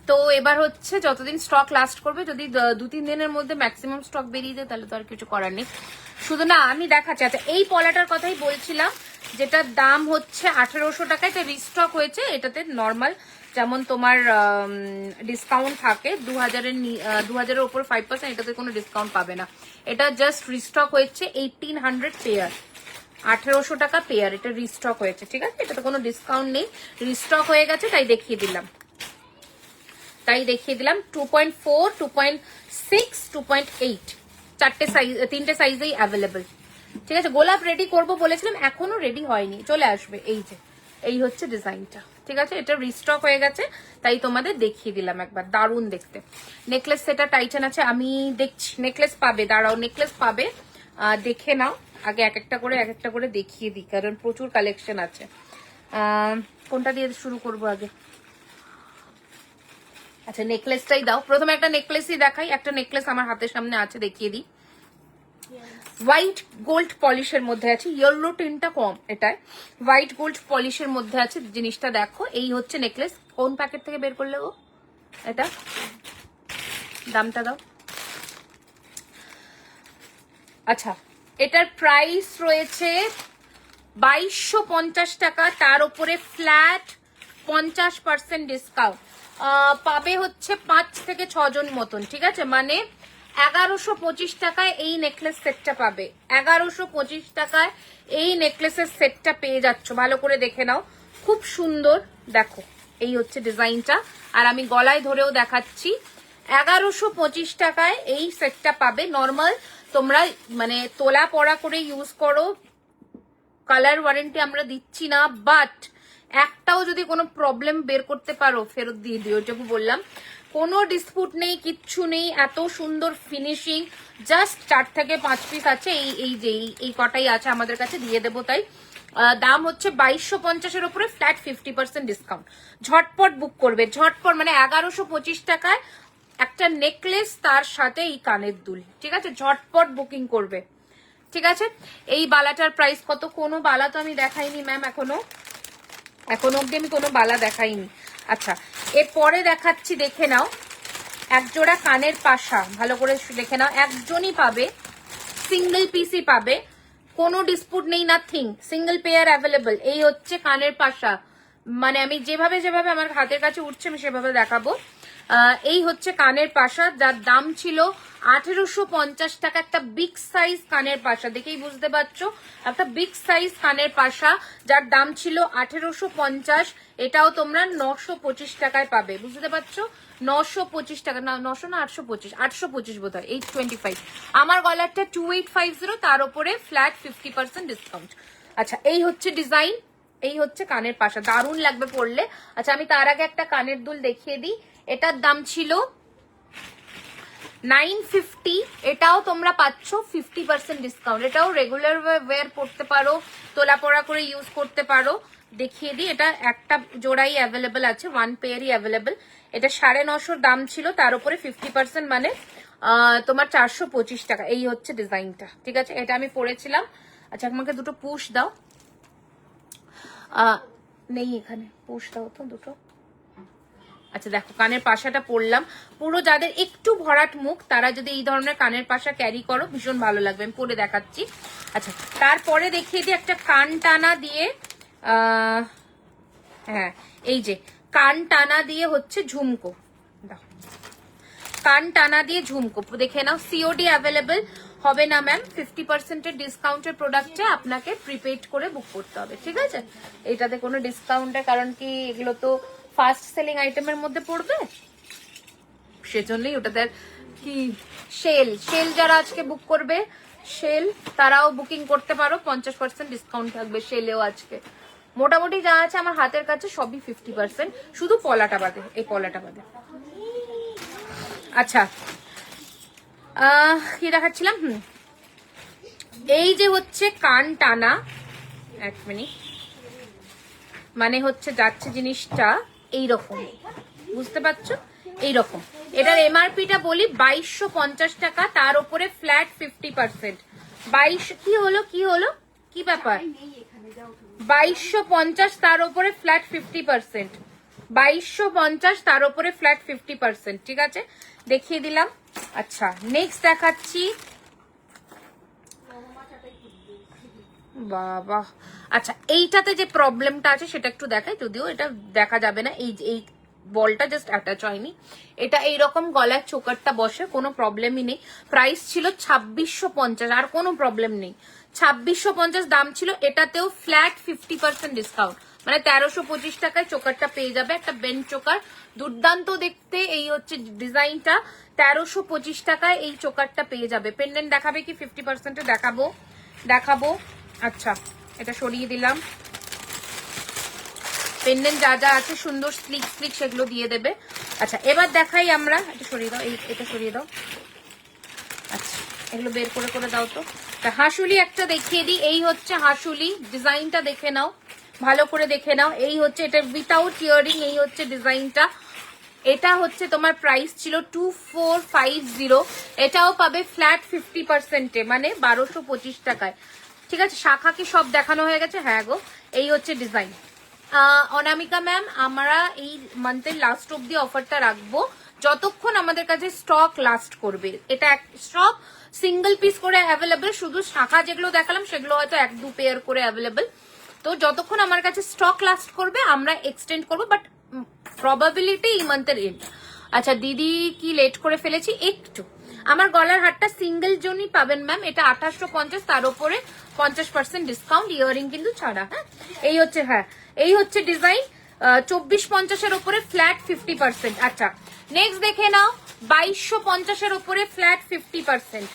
তো এবার হচ্ছে যতদিন স্টক লাস্ট করবে, যদি 2-3 দিনের মধ্যে ম্যাক্সিমাম স্টক বেরিয়ে যায়, তাহলে তো আর কিছু করার নেই। শুধু না আমি দেখাচ্ছি, আচ্ছা এই পলাটার কথাই বলছিলাম, যেটার দাম হচ্ছে 1800 টাকা, এটা রিস্টক হয়েছে। এটাতে নর্মাল যেমন তোমার ডিসকাউন্ট থাকে 2000-এর উপর 5%, এটাতে কোনো ডিসকাউন্ট পাবে না, এটা জাস্ট রিস্টক হয়েছে 1800 পেয়ার, 1800 টাকা পেয়ার, এটা রিস্টক হয়েছে, ঠিক আছে, এটাতে কোনো ডিসকাউন্ট নেই, রিস্টক হয়ে গেছে, তাই দেখিয়ে দিলাম। 2.4, 2.6, 2.8, চারটে সাইজ, 3টে সাইজেই অ্যাভেলেবল, ঠিক আছে। গোলাপ রেডি করবো বলেছিলাম, এখনো রেডি হয়নি, চলে আসবে। এই যে এই হচ্ছে ডিজাইনটা, ঠিক আছে, এটা রিস্টক হয়ে গেছে, তাই তোমাদের দেখিয়ে দিলাম একবার, দারুণ দেখতে। নেকলেস সেটা টাইটান আছে, আমি দেখছি নেকলেস পাবে, দাঁড়াও নেকলেস পাবে, দেখে নাও আগে, এক একটা করে দেখিয়ে দিই, কারণ প্রচুর কালেকশন আছে। কোনটা দিয়ে শুরু করবো আগে? আচ্ছা নেকলেসটাই দাও, প্রথমে একটা নেকলেসই দেখাই, একটা নেকলেস আমার হাতের সামনে আছে, দেখিয়ে দিই। হোয়াইট গোল্ড পলিশের মধ্যে আছে, ইয়েলো টিনটা কম, এটায় হোয়াইট গোল্ড পলিশের মধ্যে আছে জিনিসটা, দেখো এই হচ্ছে নেকলেস। কোন প্যাকেট থেকে বের করলে গো এটা? দামটা দাও। আচ্ছা এটার প্রাইস রয়েছে 2250 টাকা, তার উপরে ফ্ল্যাট 50% ডিসকাউন্ট পাবে হচ্ছে 5 থেকে 6 জন মতন, ঠিক আছে? মানে 1125 টাকায় এই নেকলেস সেটটা পাবে। 1125 টাকায় এই নেকলেসের সেটটা পেয়ে যাচ্ছ। ভালো করে দেখে নাও, খুব সুন্দর। দেখো এই হচ্ছে ডিজাইনটা, আর আমি গলায় ধরেও দেখাচ্ছি। 1125 টাকায় এই সেটটা পাবে। নর্মাল তোমরা মানে তোলা পড়া করে ইউজ করো, কালার ওয়ারেন্টি আমরা দিচ্ছি না, বাট একটাও যদি কোনো প্রবলেম বের করতে পারো ফেরত দিয়ে দিও, যেটুকু বললাম। কোনো ডিসপুট নেই, কিচ্ছু নেই। এত সুন্দর ফিনিশিং, জাস্ট 4 থেকে 5 পিস আছে, এই কটাই আছে আমাদের কাছে, দিয়ে দেবো। তাই দাম হচ্ছে 2250-এর উপরে ফ্ল্যাট 50% ডিসকাউন্ট। ঝটপট বুক করবে, ঝটপট। মানে 1125 টাকায় একটা নেকলেস, তার সাথে এই কানের দুল, ঠিক আছে? ঝটপট বুকিং করবে, ঠিক আছে? এই বালাটার প্রাইস কত? কোনো বালা তো আমি দেখাইনি ম্যাম, এখনো অব্দি আমি কোনো বালা দেখাইনি। আচ্ছা, এরপরে দেখাচ্ছি, দেখে নাও। একজোড়া কানের পাশা, ভালো করে দেখে নাও। একজনই পাবে, সিঙ্গেল পিসই পাবে, কোনো ডিসপুট নেই, নাথিং। Single pair available. এই হচ্ছে কানের পাশা, মানে আমি যেভাবে আমার হাতের কাছে উঠছে আমি সেভাবে দেখাবো। এই হচ্ছে কানের পাশা, যার দাম ছিল 1850 টাকা। একটা বিগ সাইজ কানের পাশা, দেখেই বুঝতে পারছো, একটা বিগ সাইজ কানের পাশা, যার দাম ছিল 1850। এটাও তোমরা 925 টাকায় পাবে, বুঝতে পারছো? 925 টাকা, না 900 না 825, 825 বোধ হয়, 825। আমার গলারটা 2850, তার উপরে ফ্ল্যাট 50% ডিসকাউন্ট। আচ্ছা, এই হচ্ছে ডিজাইন, এই হচ্ছে কানের পাশা, দারুণ লাগবে পরলে। আচ্ছা, আমি তার আগে একটা কানের দুল দেখিয়ে দিই। এটার দাম ছিল 950, এটাও তোমরা পাচ্ছ 50% ডিসকাউন্ট। এটাও রেগুলার ওয়্যার পড়তে পারো, তোলা পড়া করে ইউজ করতে পারো। দেখিয়ে দিই, এটা একটা জোড়াই অ্যাভেলেবেল আছে, 1 পেয়ারই অ্যাভেলেবেল। এটা 950 দাম ছিল, তার উপরে 50% মানে তোমার 425 টাকা। এই হচ্ছে ডিজাইনটা, ঠিক আছে? এটা আমি পরেছিলাম। আচ্ছা, আমাকে দুটো পুশ দাও। নেই এখানে, পুশ দাও তো দুটো। আচ্ছা, দেখো কানের পাশাটা পরলাম। পুরো যাদের একটু ভরাট মুখ, তারা যদি এই ধরনের কানের পাশা ক্যারি করো, ভীষণ ভালো লাগবে। আমি পরে দেখাচ্ছি। আচ্ছা, তারপরে দেখিয়ে দিই একটা কান টানা দিয়ে, হ্যাঁ এই যে কান টানা দিয়ে হচ্ছে ঝুমকো। দেখো, কান টানা দিয়ে ঝুমকো, দেখে নাও। সিওডি অ্যাভেলেবেল হবে না ম্যাম, 50% ডিসকাউন্টের প্রোডাক্টে আপনাকে প্রিপেড করে বুক করতে হবে, ঠিক আছে? এটাতে কোনো ডিসকাউন্টের, কারণ কি এগুলো তো ফাস্ট সেলিং আইটেমের মধ্যে পড়বে, সেজন্যই ওটাতে কি সেল যারা আজকে বুক করবে, সেল তারাও বুকিং করতে পারো, 50% ডিসকাউন্ট থাকবে সেলেও আজকে। মোটামুটি যা আছে আমার হাতের কাছে সবই 50%, শুধু পলাটা বাদে, এই পলাটা বাদে। আচ্ছা, কি দেখাচ্ছিলাম? এই যে হচ্ছে কান টানা, 1 মিনিট, মানে হচ্ছে যাচ্ছে জিনিসটা এইরকম, বুঝতে পারছো? এইরকম। এটার এমআরপিটা বলি 2250 টাকা, তার উপরে ফ্ল্যাট 50%। 22, কি হলো কি ব্যাপার? 2250, তার উপরে ফ্ল্যাট 50%। 2250, তার উপরে ফ্ল্যাট 50%, ঠিক আছে? দেখিয়ে দিলাম। আচ্ছা, নেক্সট দেখাচ্ছি। বাবা, আচ্ছা, এইটাতে যে প্রবলেমটা আছে সেটা একটু দেখাই, যদিও এটা দেখা যাবে না, এই বলটা জাস্ট অ্যাটাচ হয়নি। এটা এইরকম গলায় চোকারটা বসে, কোনো প্রবলেমই নেই। প্রাইস ছিল 2650, আর কোনো প্রবলেম নেই। 2650 দাম ছিল। এটাতেও ফ্ল্যাট 50% ডিসকাউন্ট, মানে 1325 টাকায় চোকারটা পেয়ে যাবে। একটা বেন চোকার, দুর্দান্ত দেখতে। এই হচ্ছে ডিজাইনটা, 1325 টাকায় এই চোকারটা পেয়ে যাবে। পেন্ডেন্ট দেখাবে কি? 50% দেখাবো। আচ্ছা, এটা সরিয়ে দিলাম। পেন্ডেন্ট যা যা আছে সুন্দর স্লিক সেগুলো দিয়ে দেবে। আচ্ছা, এবার দেখাই আমরা। এটা সরিয়ে দাও, এটা সরিয়ে দাও। আচ্ছা, এগুলো বের করে দাও তো। হাঁসুলি একটা দেখিয়ে দিই। এই হচ্ছে হাঁসুলি, ডিজাইনটা দেখে নাও, ভালো করে দেখে নাও। এই হচ্ছে, এটা উইথাউট ইয়ারিং, এই হচ্ছে ডিজাইনটা। এটা হচ্ছে তোমার প্রাইস ছিল 2450, এটাও পাবে ফ্ল্যাট 50%, মানে 1225 টাকায়, ঠিক আছে? শাখা কি সব দেখানো হয়ে গেছে? হ্যাঁ গো, এই হচ্ছে ডিজাইন। অনামিকা ম্যাম, আমরা এই মান্থের লাস্ট অব্দি অফারটা রাখবো, যতক্ষণ আমাদের কাছে স্টক লাস্ট করবে। এটা সব সিঙ্গেল পিস করে অ্যাভেলেবেল, শুধু শাখা যেগুলো দেখালাম সেগুলো হয়তো 1-2 পেয়ার করে অ্যাভেলেবেল। তো যতক্ষণ আমার কাছে স্টক লাস্ট করবে আমরা এক্সটেন্ড করবো, বাট প্রবাবিলিটি এই মান্থের এন্ড। আচ্ছা দিদি কি লেট করে ফেলেছি একটু। আমার গলার হারটা সিঙ্গেল জনই পাবেন ম্যাম, এটা 2850, তার উপরে 50% ডিসকাউন্ট, ইয়ারিং কিন্তু ছাড়া। হ্যাঁ এই হচ্ছে, হ্যাঁ এই হচ্ছে ডিজাইন। 2450-এর উপরে ফ্ল্যাট 50%। আচ্ছা নেক্সট দেখে নাও 2250-এর উপরে ফ্ল্যাট 50%।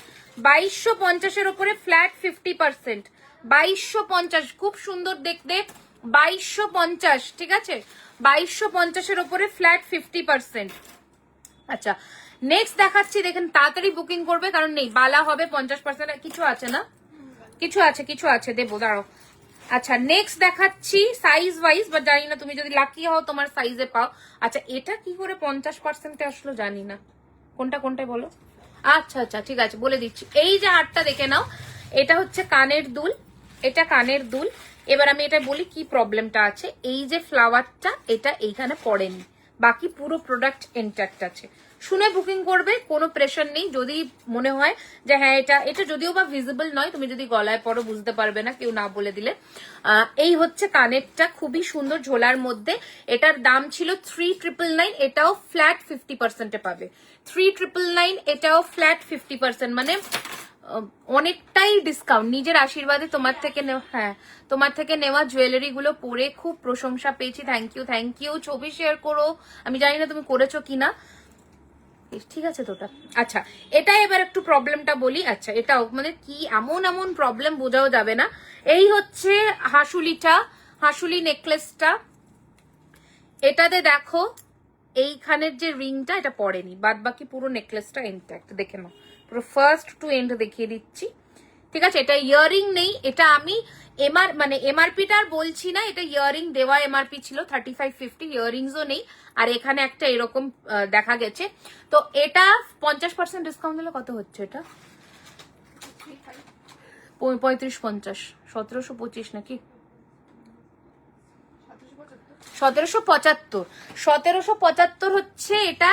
2250-এর উপরে ফ্ল্যাট 50%। 2250 খুব সুন্দর দেখতে, 2250 ঠিক আছে। 2250-এর উপরে ফ্ল্যাট 50%। আচ্ছা নেক্সট দেখাচ্ছি, দেখেন তাড়াতাড়ি বুকিং করবে কারণ নেই, বালা হবে 50%। কিছু আছে না, কিছু আছে দেবো, দাঁড়াও। আচ্ছা নেক্সট দেখাচ্ছি সাইজ ওয়াইজ, বা জানি না তুমি যদি লাকি হও তোমার সাইজে পাও। আচ্ছা এটা কি করে 50%-এ আসলো জানি না, কোনটায় বলো। আচ্ছা ঠিক আছে বলে দিচ্ছি। এই যে হারটা দেখে নাও, এটা হচ্ছে কানের দুল, এটা কানের দুল। এবার আমি এটা বলি কি প্রবলেমটা আছে। এই যে ফ্লাওয়ারটা এটা এইখানে পড়েনি, বাকি পুরো প্রোডাক্ট ইনট্যাক্ট আছে। শুনে বুকিং করবে, কোনো প্রেশার নেই। যদি মনে হয় যে হ্যাঁ এটা যদিও বা ভিজিবল নয়, তুমি যদি গলায় পরো বুঝতে পারবে না কেউ না বলে দিলে। এই হচ্ছে কানেরটা, খুবই সুন্দর ঝোলার মধ্যে। এটার দাম ছিল 3999, এটাও ফ্ল্যাট 50%-এ পাবে। 3999 এটাও ফ্ল্যাট 50%, মানে অনেকটাই ডিসকাউন্ট। নিজের আশীর্বাদে তোমার থেকে হ্যাঁ তোমার থেকে নেওয়া জুয়েলারি গুলো পরে খুব প্রশংসা পেয়েছি। Thank you. ছবি শেয়ার করো, আমি জানি না তুমি করেছো কিনা, ঠিক আছে তোটা। আচ্ছা এটা এবার একটু প্রবলেমটা বলি। আচ্ছা এটাও মানে কি এমন প্রবলেম বোঝাও যাবে না। এই হচ্ছে হাসুলি নেকলেসটা। এটাতে দেখো এইখানের যে রিংটা এটা পড়েনি, বাদ বাকি পুরো নেকলেসটা ইনট্যাক্ট। দেখে নাও, পুরো ফার্স্ট টু এন্ড দেখিয়ে দিচ্ছি, ঠিক আছে। এটা ইয়ারিং নেই, এটা আমি এমআরপিটা আর বলছি না, এটা ইয়ারিং দেওয়া এমআরপি ছিল 3550, ইয়ারিংসও নেই। আর এখানে একটা এরকম দেখা গেছে। তো এটা 50% ডিসকাউন্ট দিলে কত হচ্ছে, এটা 3550, 1725 নাকি 1775 হচ্ছে এটা।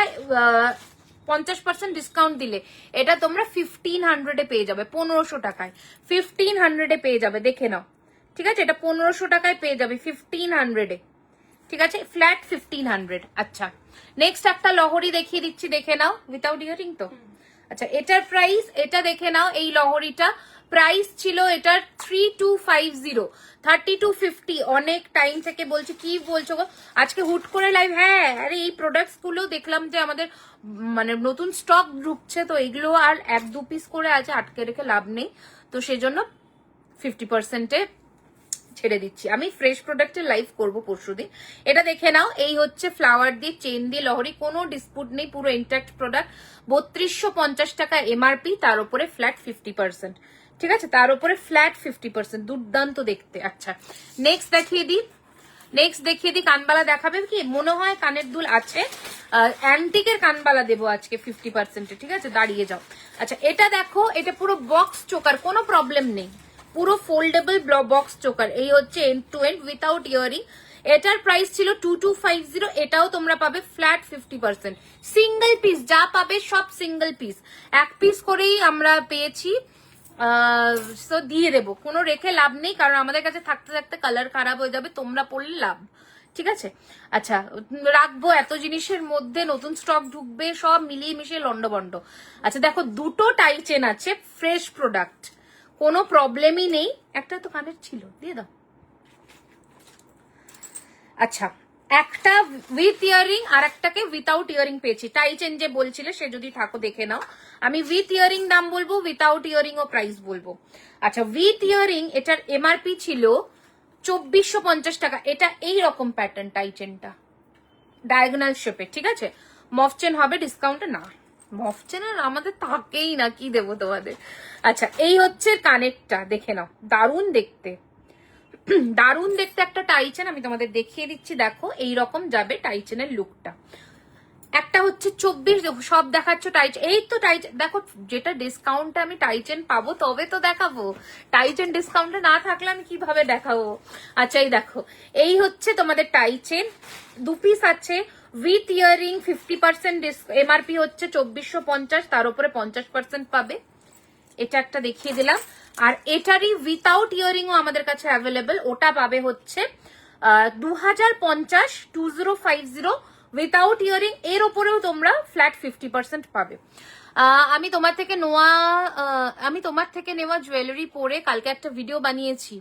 50% ডিসকাউন্ট দিলে এটা তোমরা 1500-এ পেয়ে যাবে, 1500 টাকায় 1500-এ পেয়ে যাবে, দেখে নাও ঠিক আছে। এটা 1500 টাকায় পেয়ে যাবে 1500-এ, ঠিক আছে, ফ্ল্যাট 1500। আচ্ছা নেক্সট একটা লহরি দেখিয়ে দিচ্ছি, দেখে নাও, উইথাউট ইয়ারিং তো। আচ্ছা এটার প্রাইস, এটা দেখে নাও, এই লহরিটা প্রাইস ছিল এটার 3250, 3250। অনেক টাইম থেকে বলছি, কি বলছো গো আজকে হুট করে লাইভ। হ্যাঁ আরে এই প্রোডাক্টস গুলো দেখলাম যে আমাদের মানে নতুন স্টক ঢুকছে, তো এগুলো আর 1-2 পিস করে আছে, আটকে রেখে লাভ নেই, তো সেজন্য 50%-এ ছেড়ে দিচ্ছি। আমি ফ্রেশ প্রোডাক্টের লাইভ করবো পরশুদিন। এটা দেখে নাও, এই হচ্ছে ফ্লাওয়ার দিয়ে চেন দিয়ে লহরি, কোনো ডিসপুট নেই, পুরো ইনট্যাক্ট প্রোডাক্ট। 3250 টাকা এমআরপি, তার উপরে ফ্ল্যাট 50%, ঠিক আছে, তার উপরে ফ্ল্যাট 50%, দুর্দান্ত দেখতে। আচ্ছা নেক্সট দেখিয়ে দিই কানবালা দেখাবে কি, মনে হয় কানের দুল আছে, অ্যান্টিকের কানবালা দেবো আজকে 50%-এ, ঠিক আছে, দাঁড়িয়ে যাও। আচ্ছা এটা দেখো, এটা পুরো বক্স চোকার, কোনো প্রবলেম নেই, পুরো ফোল্ডেবল বক্স চোকার। এই হচ্ছে end to end without earring. এটার প্রাইস ছিল 2250, এটাও তোমরা পাবে ফ্ল্যাট 50%। সিঙ্গেল পিস যা পাবে সব সিঙ্গেল পিস, এক পিস করেই আমরা পেয়েছি, তো দিয়ে দেবো, কোনো রেখে লাভ নেই, কারণ আমাদের কাছে থাকতে থাকতে কালার খারাপ হয়ে যাবে, তোমরা পড়লে লাভ, ঠিক আছে। আচ্ছা রাখবো, এত জিনিসের মধ্যে নতুন স্টক ঢুকবে, সব মিলিয়ে মিশিয়ে লন্ডভন্ড। আচ্ছা দেখো দুটো টাই চেন আছে, ফ্রেশ প্রোডাক্ট, কোনো প্রবলেমই নেই। একটা তো কানের ছিল, দিয়ে দাও। আচ্ছা একটা উইথ ইয়ারিং আর একটাকে উইথাউট ইয়ারিং পেয়েছি। টাই চেন যে বলছিলে সে যদি থাকো দেখে নাও, আমি উইথ ইয়ারিং দাম বলবো, উইথাউট ইয়ারিং ও প্রাইস বলবো। আচ্ছা উইথ ইয়ারিং এটার এমআরপি ছিল 2450 টাকা। এটা এই রকম প্যাটার্ন, টাই চেনটা ডায়াগোনাল শেপে, ঠিক আছে, মফ চেন হবে ডিসকাউন্টে না, মফ চেন আর আমাদের থাকেই না, কি দেবো তোমাদের। আচ্ছা এই হচ্ছে কানেরটা, দেখে নাও, দারুণ দেখতে, দারুণ দেখতে একটা টাইচেন। আমি তোমাদের দেখিয়ে দিচ্ছি, দেখো এইরকম যাবে টাইচেনের লুকটা। একটা হচ্ছে 24, সব দেখাচ্ছ টাইচেন, এই তো টাইচেন দেখো, যেটা ডিসকাউন্টে আমি টাইচেন পাবো তবে তো দেখাবো, টাইচেন ডিসকাউন্টে না থাকলে আমি কিভাবে দেখাবো। আচ্ছা এই দেখো, এই হচ্ছে তোমাদের টাইচেন, 2 পিস আছে, উইথ ইয়ারিং 50% এমআরপি হচ্ছে 2450, তার উপরে 50% পাবে। এটা একটা দেখিয়ে দিলাম। আর এটারই উইথাউট ইয়ারিং ও আমাদের কাছে অ্যাভেলেবল, ওটা পাবে হচ্ছে 2050, 2050 উইথাউট ইয়ারিং। এর ওপরেও তোমরা ফ্ল্যাট 50% পাবে। আমি তোমার থেকে নেওয়া জুয়েলারি পরে কালকে একটা ভিডিও বানিয়েছি,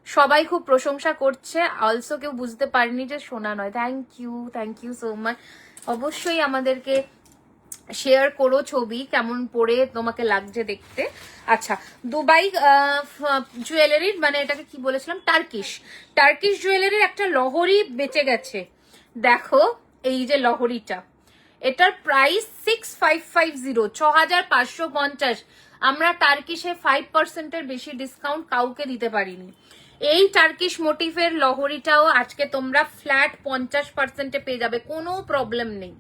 সবাই খুব প্রশংসা করছে। অলসো কেউ বুঝতে পারেনি যে সোনা নয়। Thank you so much. অবশ্যই আমাদেরকে শেয়ার করো ছবি, কেমন পরে তোমাকে লাগছে দেখতে। আচ্ছা, দুবাই জুয়েলারির, মানে এটাকে কি বলেছিলাম, টার্কিশ জুয়েলারির একটা লহরি বেঁচে গেছে। দেখো এই যে লহরিটা, এটার প্রাইস 6550, 6550। আমরা টার্কিশে 5% বেশি ডিসকাউন্ট কাউকে দিতে পারিনি। এই টার্কিশ মোটিভের লহরিটাও আজকে তোমরা ফ্ল্যাট 50% পেয়ে যাবে, কোনো প্রবলেম নেই।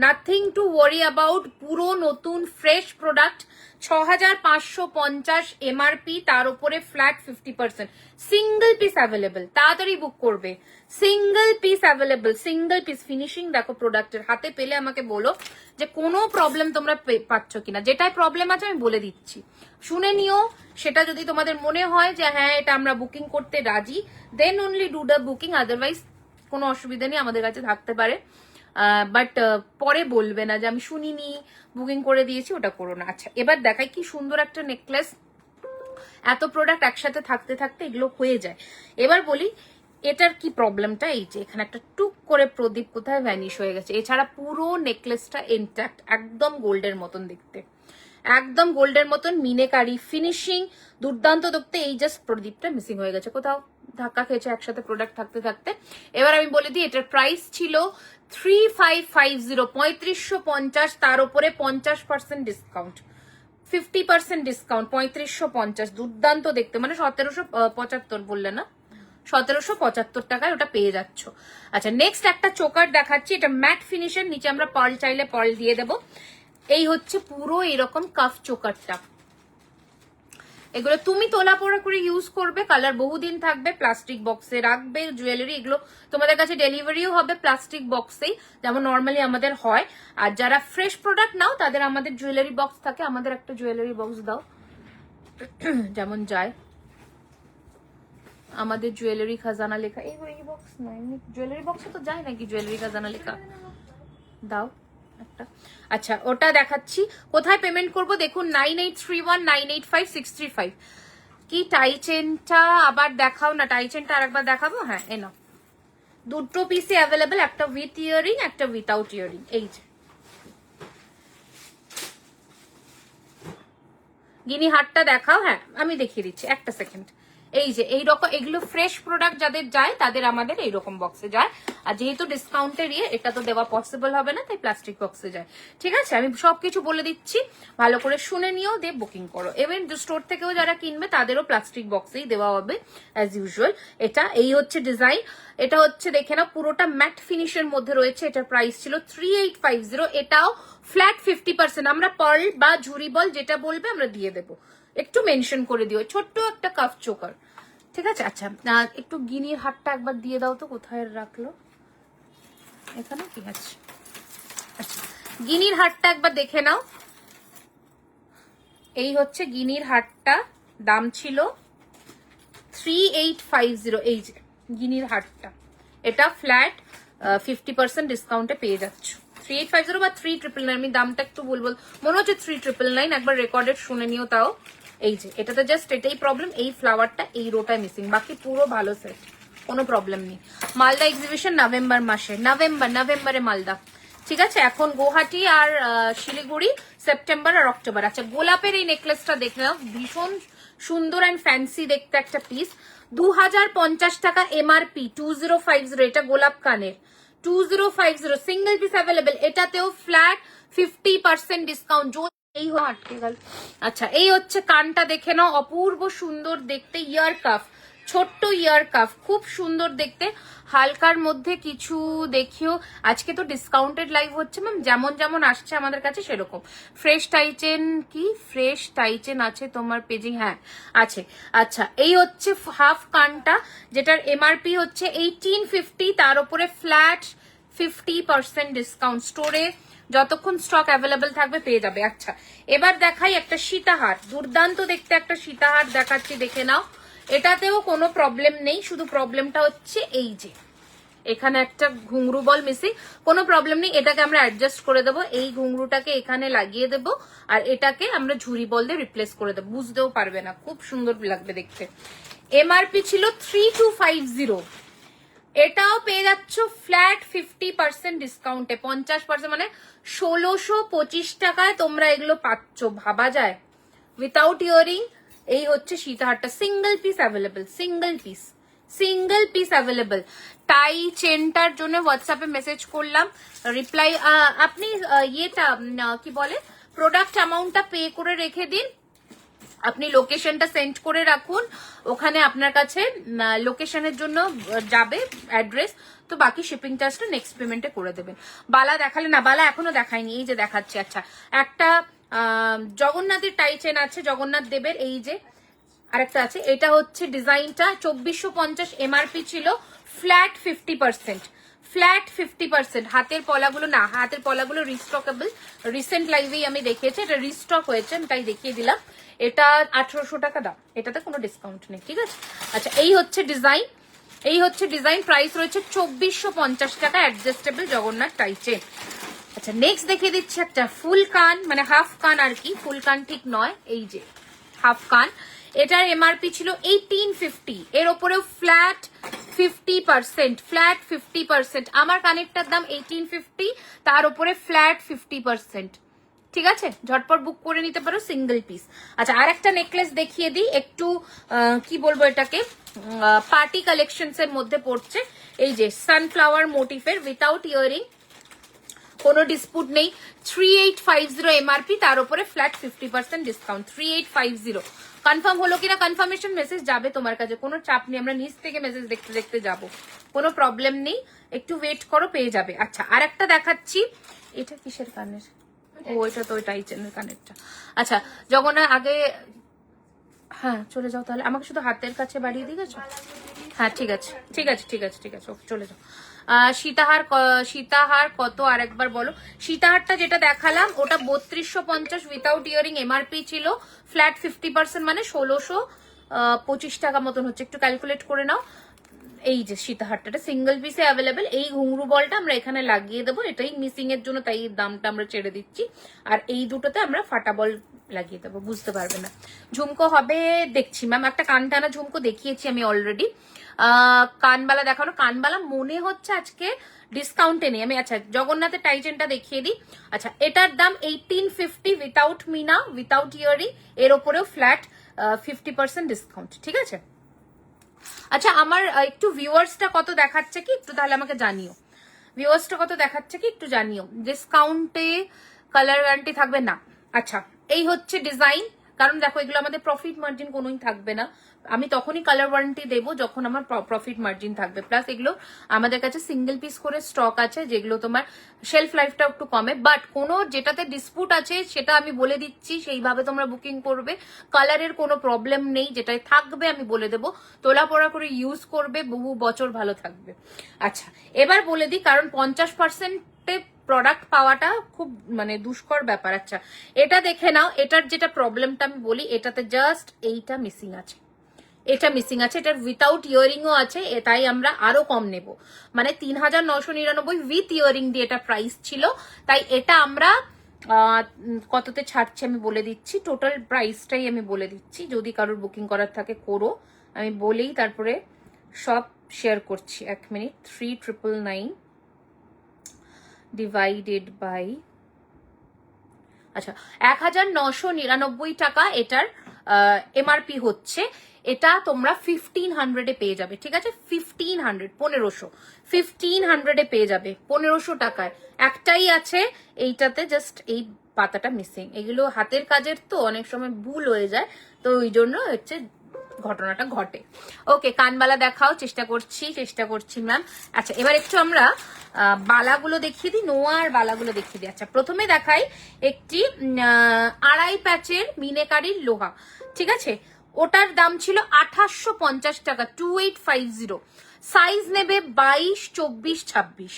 Nothing to worry about. পুরো নতুন ফ্রেশ প্রোডাক্ট, 6550 এমআরপি, তার উপরে ফ্ল্যাট 50%। সিঙ্গেল পিস অ্যাভেলেবল, তাড়াতাড়ি বুক করবে। Single piece available, single piece. Finishing দেখো প্রোডাক্টের, হাতে পেলে আমাকে বলো যে কোনো প্রবলেম তোমরা পাচ্ছ কিনা। যেটাই প্রবলেম আছে আমি বলে দিচ্ছি, শুনে নিও। সেটা যদি তোমাদের মনে হয় যে হ্যাঁ এটা আমরা বুকিং করতে রাজি, then only do the booking, otherwise কোনো অসুবিধা নেই, আমাদের কাছে থাকতে পারে। বাট পরে বলবে না যে আমি শুনিনি, বুকিং করে দিয়েছি, ওটা করো না। আচ্ছা, এবার দেখাই কি সুন্দর একটা নেকলেস। এত প্রোডাক্ট একসাথে থাকতে থাকতে এগুলো হয়ে যায়। এবার বলি এটার কি প্রবলেমটা। এই যে এখানে একটা টুক করে প্রদীপ কোথায় ভ্যানিশ হয়ে গেছে। এছাড়া পুরো নেকলেসটা ইনট্যাক্ট, একদম গোল্ডের মতন দেখতে, একদম গোল্ডের মতন মিনেকারি ফিনিশিং, দুর্দান্ত দেখতে। এই জাস্ট প্রদীপটা মিসিং হয়ে গেছে, কোথাও ধাক্কা খেয়েছে একসাথে প্রোডাক্ট থাকতে থাকতে। এবার আমি বলে দিই, এটার প্রাইস ছিল 3550, 3550, তার উপরে 50% ডিসকাউন্ট, 50% ডিসকাউন্ট, 3550। দুর্দান্ত দেখতে, মানে 1775 বললে না, 1775 টাকায় ওটা পেয়ে যাচ্ছ। আচ্ছা, নেক্সট একটা চোকার দেখাচ্ছি। এটা ম্যাট ফিনিশের, নিচে আমরা পার্ল চাইলে পার্ল দিয়ে দেবো। এই হচ্ছে পুরো এরকম কাফ চোকারটা। এগুলো তুমি তোলা পড়া করে ইউজ করবে, কালার বহুদিন থাকবে, প্লাস্টিক বক্সে রাখবে জুয়েলারি। এগুলো তোমাদের কাছে ডেলিভারিও হবে প্লাস্টিক বক্সেই, যেমন নর্মালি আমাদের হয়। আর যারা ফ্রেশ প্রোডাক্ট নাও তাদের আমাদের জুয়েলারি বক্স থাকে। আমাদের একটা জুয়েলারি বক্স দাও, যেমন যায় আমাদের জুয়েলারি খাজানা লেখা। এই বক্স নয়, জুয়েলারি বক্সে তো যায় নাকি জুয়েলারি খাজানা লেখা, দাও একটা। আচ্ছা, ওটা দেখাচ্ছি। কোথায় পেমেন্ট করব দেখুন, 9831985635। কি টাই চেনটা আবার দেখাও না, টাই চেনটা আরেকবার দেখাবো। হ্যাঁ, এনো দুটো পিসে অ্যাভেলেবেল, একটা উইথ ইয়ারিং, একটা উইথাউট ইয়ারিং। এই যে গিনি হারটা দেখাও। হ্যাঁ, আমি দেখিয়ে দিচ্ছি, একটা সেকেন্ড। এই যে এইরকম, এগুলো ফ্রেশ প্রোডাক্ট যাদের যায় তাদের আমাদের এইরকম বক্সে যায়। আর যেহেতু ডিসকাউন্টের এটা তো দেওয়া পসিবল হবে না, তাই প্লাস্টিক বক্সে যায়। ঠিক আছে, আমি সবকিছু বলে দিচ্ছি, ভালো করে শুনে নিও, দিয়ে বুকিং করো। এবার স্টোর থেকেও যারা কিনবে তাদেরও প্লাস্টিক বক্সেই দেওয়া হবে অ্যাজ ইউজুয়াল। এটা এই হচ্ছে ডিজাইন। এটা হচ্ছে দেখে নাও, পুরোটা ম্যাট ফিনিশের মধ্যে রয়েছে। এটার প্রাইস ছিল 3850। এটাও ফ্ল্যাট 50%। আমরা পার্ল বা ঝুরি বল যেটা বলবে আমরা দিয়ে দেবো, একটু মেনশন করে দিও। ছোট্ট একটা কাফ চোকার, ঠিক আছে। আচ্ছা, একটু গিনির হারটা একবার দিয়ে দাও তো, কোথায় রাখলো, এখানে কি আছে। আচ্ছা, গিনির হারটা একবার দেখে নাও। এই হচ্ছে গিনির হারটা, দাম ছিল 3850। এই যে গিনির হারটা, এটা ফ্ল্যাট 50% ডিসকাউন্টে পেয়ে যাচ্ছ। 3850 বা 3999, আমি দামটা একটু বলবো, মনে হচ্ছে 3999। একবার রেকর্ডেড শুনে নিও তাও। এই যে এটাতে জাস্ট এটাই প্রবলেম, এই ফ্লাওয়ারটা এই রোটায় মিসিং, বাকি পুরো ভালো সেট, কোনো প্রবলেম নেই। মালদা এক্সিবিশন নভেম্বর মাসে, নভেম্বরে মালদা। ঠিক আছে, এখন গুয়াহাটি আর শিলিগুড়ি সেপ্টেম্বর আর অক্টোবর। আচ্ছা, গোলাপের এই নেকলেসটা দেখে নাও, ভীষণ সুন্দর অ্যান্ড ফ্যান্সি দেখতে একটা পিস। 2050 টাকা এমআরপি, 2050। এটা গোলাপ কানের, 2050, সিঙ্গেল পিস অ্যাভেলেবেল। এটাতেও ফ্ল্যাট 50% ডিসকাউন্ট। এই আটকে গেল। আচ্ছা, এই হচ্ছে কানটা দেখে নাও, অপূর্ব সুন্দর দেখতে, ইয়ার কাফ, ছোট্ট ইয়ার কাফ, খুব সুন্দর দেখতে। হালকার মধ্যে কিছু দেখিও, আজকে তো ডিসকাউন্টেড লাইভ হচ্ছে ম্যাম, যেমন যেমন আসছে আমাদের কাছে সেরকম। ফ্রেশ টাইচেন, কি ফ্রেশ টাইচেন আছে তোমার পেজিং? হ্যাঁ আছে। আচ্ছা, এই হচ্ছে হাফ কানটা, যেটার এমআরপি হচ্ছে 1850, তার উপরে ফ্ল্যাট 50% ডিসকাউন্ট। স্টোরে যতক্ষণ স্টক অ্যাভেলেবেল থাকবে পেয়ে যাবে। আচ্ছা, এবার দেখাই একটা সীতাহার, দুর্দান্ত দেখতে একটা সীতাহার দেখাচ্ছি, দেখে নাও। এটাতেও কোনো প্রবলেম নেই, শুধু প্রবলেমটা হচ্ছে এই যে এখানে একটা ঘুংরু বল মিসিং। কোনো প্রবলেম নেই, এটাকে আমরা অ্যাডজাস্ট করে দেবো। এই ঘুংরুটাকে এখানে লাগিয়ে দেবো আর এটাকে আমরা ঝুরি বল দিয়ে রিপ্লেস করে দেবো, বুঝতেও পারবে না, খুব সুন্দর লাগবে দেখতে। এমআরপি ছিল 3250, এটাও পেয়ে যাচ্ছ ফ্ল্যাট 50% ডিসকাউন্টে, 50% মানে 1625 টাকায় তোমরা এগুলো পাচ্ছ, ভাবা যায়? Without earring. এই হচ্ছে সীতাহারটা, single piece available, single piece available. টাই চেনটার জন্য হোয়াটসঅ্যাপে মেসেজ করলাম, রিপ্লাই আপনি ইয়েটা কি বলে প্রোডাক্ট অ্যামাউন্টটা পে করে রেখে দিন, আপনি লোকেশনটা সেন্ড করে রাখুন, ওখানে আপনার কাছে লোকেশনের জন্য যাবে অ্যাড্রেস, তো বাকি শিপিং চার্জটা নেক্সট পেমেন্টে করে দেবেন। বালা দেখালে না, বালা এখনো দেখায়নি, এই যে দেখাচ্ছি। আচ্ছা, একটা জগন্নাথের টাই চেন আছে, জগন্নাথ দেবের, এই যে আরেকটা আছে, এটা হচ্ছে ডিজাইনটা 2450 এমআরপি ছিল, ফ্ল্যাট 50%, ফ্ল্যাট 50%। হাতের পলাগুলো না, হাতের পলাগুলো রিস্টকেবল, রিসেন্ট লাইভেই আমি দেখিয়েছি, এটা রিস্টক হয়েছে, আমি তাই দেখিয়ে দিলাম। এটা 1800 টাকা দাম, এটাতে কোনো ডিসকাউন্ট নেই, ঠিক আছে? আচ্ছা, এই হচ্ছে ডিজাইন, প্রাইস রয়েছে 2450 টাকা, অ্যাডজাস্টেবল জগন্নাথ টাই চেন। আচ্ছা, নেক্সট দেখিয়ে দিচ্ছি একটা ফুল কান, মানে হাফ কান আর কি, ফুল কান ঠিক নয়, এই যে হাফ কান। এটার এমআরপি ছিল 1850, এর ওপরেও ফ্ল্যাট 50%, আমার কানেরটার দাম 1850, তার উপরে ফ্ল্যাট 50%, ঠিক আছে? ঝটপট বুক করে নিতে পারো, সিঙ্গেল পিস। আচ্ছা, আর একটা নেকলেস দেখিয়ে দিই, একটু কি বলবো এটাকে, পার্টি কালেকশনস এর মধ্যে পড়ছে। এই যে সানফ্লাওয়ার মোটিফের, উইথাউট ইয়ারিং, কোনো ডিসপুট নেই, 3850 এমআরপি, তার উপরে ফ্ল্যাট 50% ডিসকাউন্ট, 3850। কনফার্ম হলো কিনা, কনফার্মেশন মেসেজ যাবে তোমার কাছে, কোনো চাপ নেই, আমরা নিচ থেকে মেসেজ দেখতে দেখতে যাব, কোনো প্রবলেম নেই, একটু ওয়েট করো, পেয়ে যাবে। আচ্ছা, আর একটা দেখাচ্ছি, এটা কিসের কানের, ও এটা তো ওইটাই চেনের কানেরটা। আচ্ছা, যখন আগে, হ্যাঁ চলে যাও তাহলে, আমাকে শুধু হাতের কাছে বাড়িয়ে দিয়ে গেছো। হ্যাঁ ঠিক আছে, ওকে চলে যাও। সীতাহার কত আরেকবার বলো। সীতাহারটা যেটা দেখালাম ওটা 3250 উইথাউট ইয়ারিং এমআরপি ছিল, ফ্ল্যাট 50% মানে 1625 টাকা মতন হচ্ছে, একটু ক্যালকুলেট করে নাও। এই যে সীতাহারটা সিঙ্গেল পিসে অ্যাভেলেবেল, এই ঘুংরু বলটা আমরা এখানে লাগিয়ে দেবো, এটাই মিসিং এর জন্য তাই দামটা আমরা ছেড়ে দিচ্ছি, আর এই দুটোতে আমরা ফাটা বল লাগিয়ে দেবো, বুঝতে পারবে না। ঝুমকো হবে দেখছি ম্যাম, একটা কান টানা ঝুমকো দেখিয়েছি আমি অলরেডি, কানবালা দেখানো, কানবালা মনে হচ্ছে আজকে ডিসকাউন্টে নেই আমি। আচ্ছা, জগন্নাথের টাইচেনটা দেখিয়ে দিই। আচ্ছা, এটার দাম 1850 উইথাউট মিনা, উইথাউট ইয়ারিং, এর ওপরেও ফ্ল্যাট 50% ডিসকাউন্ট, ঠিক আছে? আচ্ছা, আমার একটু ভিউয়ার্সটা কত দেখাচ্ছে কি একটু তাহলে আমাকে জানিও, ভিউয়ার্সটা কত দেখাচ্ছে কি একটু জানিও। ডিসকাউন্টে কালার গ্যারান্টি থাকবে না। আচ্ছা, এই হচ্ছে ডিজাইন, কারণ দেখো এগুলো আমাদের প্রফিট মার্জিন কোনোই থাকবে না, আমি তখনই কালার ওয়ারেন্টি দেবো যখন আমার প্রফিট মার্জিন থাকবে, প্লাস এগুলো আমাদের কাছে সিঙ্গেল পিস করে স্টক আছে, যেগুলো তোমার শেলফ লাইফটা একটু কমে, বাট কোনো যেটাতে ডিসপুট আছে সেটা আমি বলে দিচ্ছি, সেইভাবে তোমরা বুকিং করবে, কালারের কোনো প্রবলেম নেই, যেটাই থাকবে আমি বলে দেবো, তোলা পড়া করে ইউজ করবে, বহু বছর ভালো থাকবে। আচ্ছা, এবার বলে দিই, কারণ 50% প্রোডাক্ট পাওয়াটা খুব মানে দুষ্কর ব্যাপার। আচ্ছা, এটা দেখে নাও, এটার যেটা প্রবলেমটা আমি বলি, এটাতে জাস্ট এইটা মিসিং আছে, এটা মিসিং আছে, এটার উইথাউট ইয়ারিংও আছে, তাই আমরা আরো কম নেব, মানে 3999 উইথ ইয়ারিং দিয়ে এটা প্রাইস ছিল, তাই এটা আমরা কততে ছাড়ছি আমি বলে দিচ্ছি, টোটাল প্রাইসটাই আমি বলে দিচ্ছি, যদি কারোর বুকিং করার থাকে করো, আমি বলেই তারপরে সব শেয়ার করছি। 1 মিনিট, 3999 ডিভাইডেড বাই, আচ্ছা 1999 টাকা এটার এমআরপি হচ্ছে, এটা তোমরা 1500 পেয়ে যাবে, ঠিক আছে? 1500 1500 পেয়ে যাবে 1500 টাকায়, একটাই আছে এইটাতে, জাস্ট এই পাতাটা মিসিং, এগুলো হাতের কাজের তো অনেক সময় ভুল হয়ে যায়, তো ওই জন্য হচ্ছে ঘটনাটা ঘটে। ওকে, কানবালা দেখাও, চেষ্টা করছি ম্যাম। আচ্ছা, এবার একটু আমরা বালাগুলো দেখিয়ে দিই, নোয়ার বালাগুলো দেখিয়ে দিই। আচ্ছা, প্রথমে দেখাই একটি 2.5 প্যাচের মিনেকারির লোহা, ঠিক আছে? ওটার দাম ছিল 2850 টাকা, 2850। সাইজ নেবে 22, 24, 26,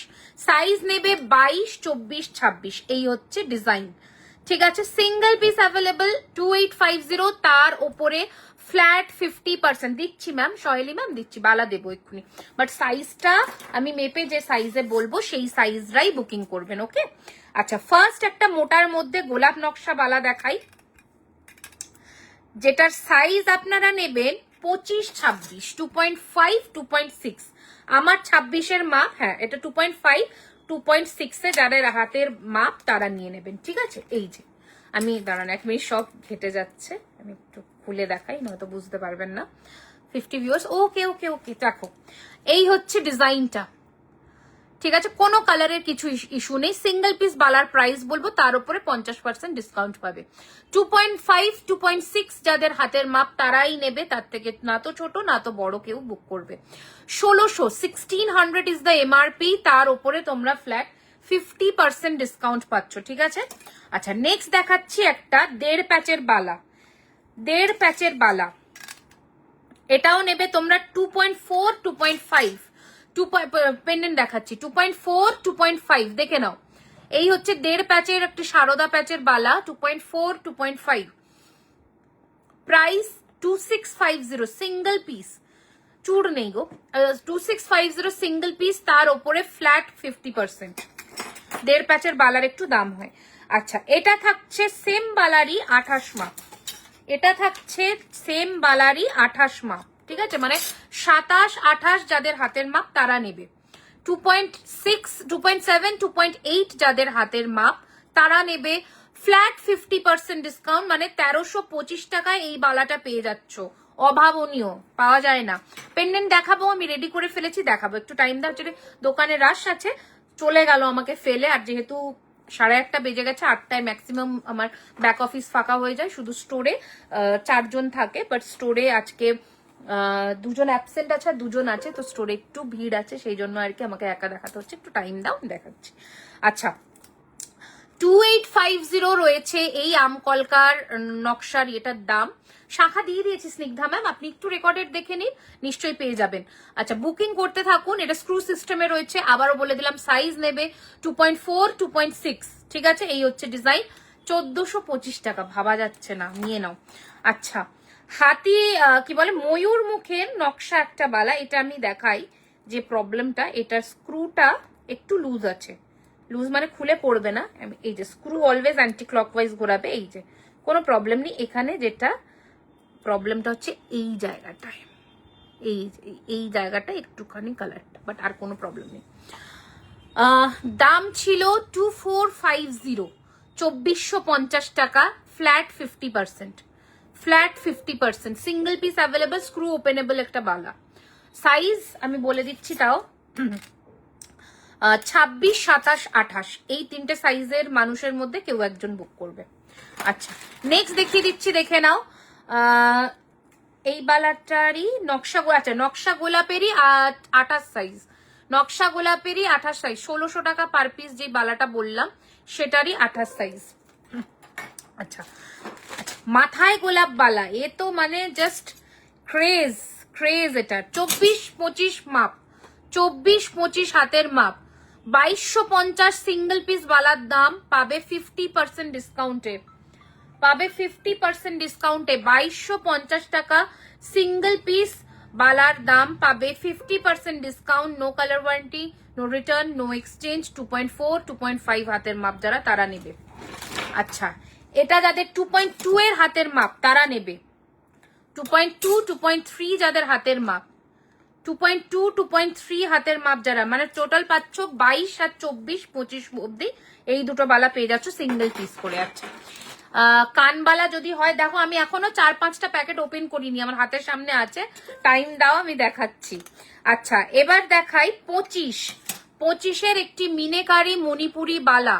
সাইজ নেবে 22, 24, 26, এই হচ্ছে ডিজাইন। ঠিক আছে, সিঙ্গেল পিস অ্যাভেলেবল 2850, তার উপরে ফ্ল্যাট 50% দিচ্ছি ম্যাম, সহেলি ম্যাম দিচ্ছি, বালা দেবো এক্ষুনি, বাট সাইজটা আমি মেপে যে সাইজে বলবো সেই সাইজটাই বুকিং করবেন, ওকে। আচ্ছা, ফার্স্ট একটা মোটার মধ্যে গোলাপ নকশা বালা দেখাই, যেটার সাইজ আপনারা নেবেন 25, 26, 2.5, 2.6, আমার 26-এর মাপ, হ্যাঁ এটা 2.5, 2.6 যাদের হাতের মাপ তারা নিয়ে নেবেন, ঠিক আছে। এই যে আমি দাঁড়ান 1 মিনিট, সব ঘেটে যাচ্ছে, আমি একটু খুলে দেখাই, নয়তো বুঝতে পারবেন না 50 ভিউয়ার্স। ওকে ওকে ওকে, দেখো এই হচ্ছে ডিজাইনটা, ঠিক আছে, কোনো কালারের কিছু ইস্যু নেই। সিঙ্গেল পিস বালার প্রাইস বলবো, তার উপরে 50% ডিসকাউন্ট পাবে। 2.5, 2.6 যাদের হাতের মাপ তারাই নেবে, তার থেকে না তো ছোট না তো বড় কেউ বুক করবে। 1600 ইজ দ্য এমআরপি, তার উপরে তোমরা ফ্ল্যাট 50% ডিসকাউন্ট পাচ্ছ, ঠিক আছে। আচ্ছা, নেক্সট দেখাচ্ছি একটা 1.5 প্যাচের বালা, 1.5 প্যাচের বালা, এটাও নেবে তোমরা 2.4, 2.5, পেন্ডেন্ট দেখাচ্ছি 2.4, 2.5, দেখে নাও। এই হচ্ছে 1.5 প্যাচের একটি সারদা প্যাচের বালা, 2.4, 2.5, প্রাইস 2650, সিঙ্গেল পিস, চুড় নেই গো, 2650 সিঙ্গেল পিস, তার ওপরে ফ্ল্যাট 50%। 1.5 প্যাচের বালার একটু দাম হয়। আচ্ছা, এটা থাকছে সেম বালারই 28 মাপ, এটা থাকছে সেম বালারই 28 মাপ, ঠিক আছে, মানে 27, 28 যাদের হাতের মাপ তারা নেবে। 2.6, 2.7, 2.8 যাদের হাতের মাপ তারা নেবে ফ্ল্যাট 50% ডিসকাউন্ট, মানে 1325 টাকায় এই বালাটা পেয়ে যাচ্ছ, অভাবনীয়, পাওয়া যায় না। পেন্ডেন্ট দেখাবো, আমি রেডি করে ফেলেছি, দেখাবো, একটু টাইম দাও, দোকানে রাশ আছে, চলে গেল আমাকে ফেলে, আর যেহেতু 1:30 বেজে গেছে, 8টায় ম্যাক্সিমাম আমার ব্যাক অফিস ফাঁকা হয়ে যায়, শুধু স্টোরে 4 জন থাকে, বাট স্টোরে আজকে 2 জন অ্যাবসেন্ট আছে আর 2 জন আছে, তো স্টোরে একটু ভিড় আছে, সেই জন্য আর কি আমাকে একা দেখাতে হচ্ছে, একটু টাইম দাও, দেখাচ্ছি। আচ্ছা, 2850 রয়েছে এই আমকলকার নকশার, এটার দাম শাখা দিয়ে দিয়েছি স্নিগ্ধা ম্যাম, আপনি একটু রেকর্ডেড দেখে নিন, নিশ্চয়ই পেয়ে যাবেন। আচ্ছা, বুকিং করতে থাকুন, এটা স্ক্রু সিস্টেমে রয়েছে, আবারও বলে দিলাম সাইজ নেবে 2.4, 2.6, ঠিক আছে। এই হচ্ছে ডিজাইন, 1425 টাকা, ভাবা যাচ্ছে না, নিয়ে নাও। আচ্ছা, হাতি কি বলে ময়ূর মুখের নকশা একটা বালা, এটা আমি দেখাই যে প্রবলেমটা, এটার স্ক্রুটা একটু লুজ আছে, লুজ মানে খুলে পড়বে না, এই যে স্ক্রু অলওয়েজ অ্যান্টি ক্লকওয়াইজ ঘোরাবে, এই যে কোনো প্রবলেম নেই। এখানে যেটা প্রবলেমটা হচ্ছে এই জায়গাটায়, এই জায়গাটা একটুখানি কালারটা, বাট আর কোনো প্রবলেম নেই। দাম ছিল 2450, 2450 টাকা, flat 50%, flat 50%, single piece available, screw openable একটা বালা, সাইজ আমি বলে দিচ্ছি তাও 26, 27, 28, এই 3টে সাইজের মানুষের মধ্যে কেউ একজন বুক করবে। আচ্ছা, নেক্সট দেখিয়ে দিচ্ছি, দেখে নাও। এই বালাটারই নকশা, আচ্ছা নকশা গোলাপেরই 28 সাইজ, নকশা গোলাপেরই 28 সাইজ, 1600 টাকা পার পিস, যে বালাটা বললাম সেটারই 28 সাইজ। আচ্ছা, মাথায় গোলাপ বালা, এ তো মানে জাস্ট ক্রেজ, ক্রেজ, এটা 24, 25 মাপ, 24, 25 হাতের মাপ, 2250 সিঙ্গেল পিস বালার দাম পাবে 50% ডিসকাউন্টে, পাবে 50% ডিসকাউন্টে, 2250 টাকা সিঙ্গেল পিস বালার দাম পাবে 50% discount, no colour warranty, no return, no exchange, 2.4, 2.5 হাতের মাপ যারা তারা নেবে। আচ্ছা, এটা যাদের 2.2 এর হাতের মাপ তারা নেবে, 2.2, 2.3 যাদের হাতের মাপ, 2.2, 2.3 হাতের মাপ যারা, মানে টোটাল পাচ্ছ 22 আর 24, 25 অব্দি এই দুটো বালা পেয়ে যাচ্ছ সিঙ্গেল পিস করে। আচ্ছা, কানবালা যদি হয়, দেখো আমি এখনো 4-5টা প্যাকেট ওপেন করিনি, আমার হাতের সামনে আছে, টাইম দাও আমি দেখাচ্ছি। আচ্ছা, এবার দেখাই 25-এর একটি মিনেকারি মণিপুরি বালা,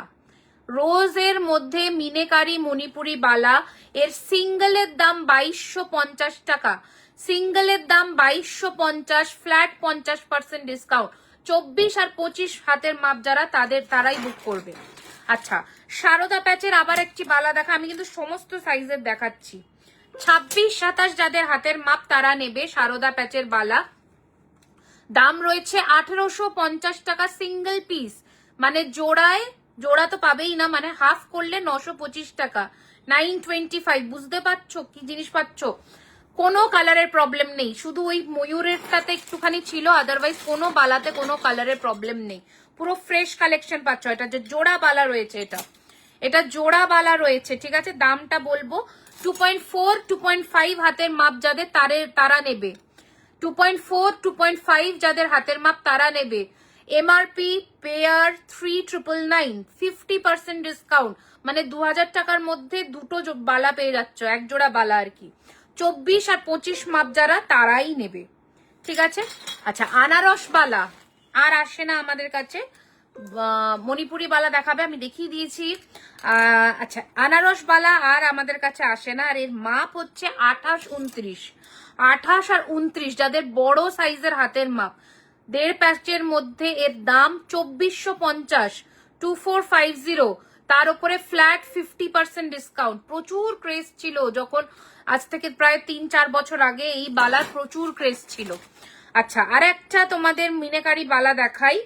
রোজের মধ্যে মিনেকারি মণিপুরি বালা, এর সিঙ্গেলের দাম 2250 টাকা, সিঙ্গেলের দাম 2250, ফ্ল্যাট 50% ডিসকাউন্ট, 24 আর 25 হাতের মাপ যারা তারাই বুক করবে। আচ্ছা, সারদা প্যাচের আবার একটি বালা দেখা, আমি কিন্তু সমস্ত সাইজের দেখাচ্ছি, 26, 27 যাদের হাতের মাপ তারা নেবে সারদা প্যাচের বালা, দাম রয়েছে 1850 টাকা সিঙ্গেল পিস, মানে জোড়া তো পাবেই না, মানে হাফ করলে 925 টাকা, 925। বুঝতে পারছো কি জিনিস পাচ্ছ? কোনো কালারের প্রবলেম নেই, শুধু ওই ময়ূরেরটাতে একটুখানি ছিল, আদারওয়াইজ কোনো বালাতে কোনো কালারের প্রবলেম নেই। পুরো ফ্রেশ কালেকশন পাচ্ছ। এটা যে জোড়া বালা রয়েছে, এটা জোড়া বালা রয়েছে, ঠিক আছে? দামটা বলবো 2.4 2.5 হাতের মাপ যাদের তারা নেবে, 2.4 2.5 যাদের হাতের মাপ তারা নেবে। এমআরপি পেয়ার 3999, 50% ডিসকাউন্ট, মানে 2000 টাকার মধ্যে দুটো বালা পেয়ে যাচ্ছ, এক জোড়া বালা আর কি। 24 আর 25 মাপ যারা তারাই নেবে, ঠিক আছে? আচ্ছা, আনারস বালা আর আসে না আমাদের কাছে, মণিপুরি বালা দেখাবে, আমি দেখিয়ে দিয়েছি। আচ্ছা, আনারস বালা আর আমাদের কাছে আসে না, আর এর মাপ হচ্ছে 28 29, 28 আর 29 যাদের বড় সাইজের হাতের মাপ, 1.5 প্যাচের মধ্যে এর দাম 2450, 2450। তার উপরে ফ্ল্যাট 50% ডিসকাউন্ট। প্রচুর ক্রেজ ছিল যখন, আজ থেকে প্রায় 3-4 বছর আগে এই বালার প্রচুর ক্রেজ ছিল। আচ্ছা, আর একটা তোমাদের মিনাকারি বালা দেখাই।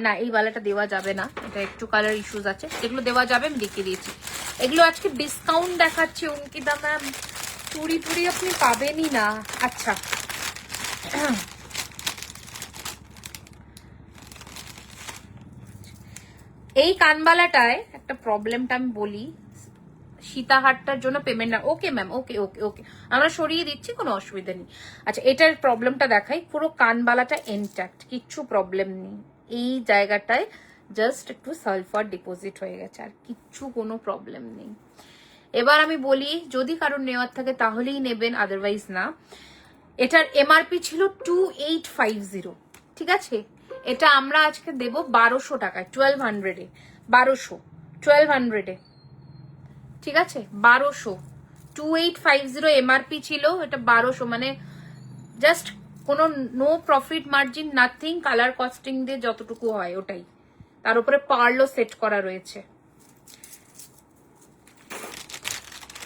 না, এই বালাটা দেওয়া যাবে না, এটা একটু কালার ইস্যুস আছে, যেগুলো দেওয়া যাবে আমি দেখিয়ে দিয়েছি। এগুলো আজকে ডিসকাউন্ট দেখাচ্ছি অঙ্কিতা ম্যাম, চুরি টুরি আপনি পাবেনই না। আচ্ছা, এই কানবালাটায় একটা প্রবলেমটা আমি বলি, সীতাহারটার জন্য পেমেন্ট না। ওকে ম্যাম, ওকে ওকে ওকে, আমরা সরিয়ে দিচ্ছি, কোনো অসুবিধা নেই। আচ্ছা, এটার প্রবলেমটা দেখাই। পুরো কানবালাটা ইনট্যাক্ট, কিচ্ছু প্রবলেম নেই। এই জায়গাটায় জাস্ট একটু সালফার ডিপোজিট হয়ে গেছে, আর কিচ্ছু কোনো প্রবলেম নেই। এবার আমি বলি, যদি কারোর নেওয়ার থাকে তাহলেই নেবেন, আদারওয়াইজ না। এটার এমআরপি ছিল 2850, ঠিক আছে? এটা আমরা আজকে দেব 1200 টাকায়, 1200-এ, 1200 ঠিক আছে? 1200, 2850 এমআরপি ছিল, এটা 1200, মানে জাস্ট কোনো no profit margin, nothing, colour costing দিয়ে যতটুকু হয় ওটাই, তার উপরে পার্লও সেট করা রয়েছে।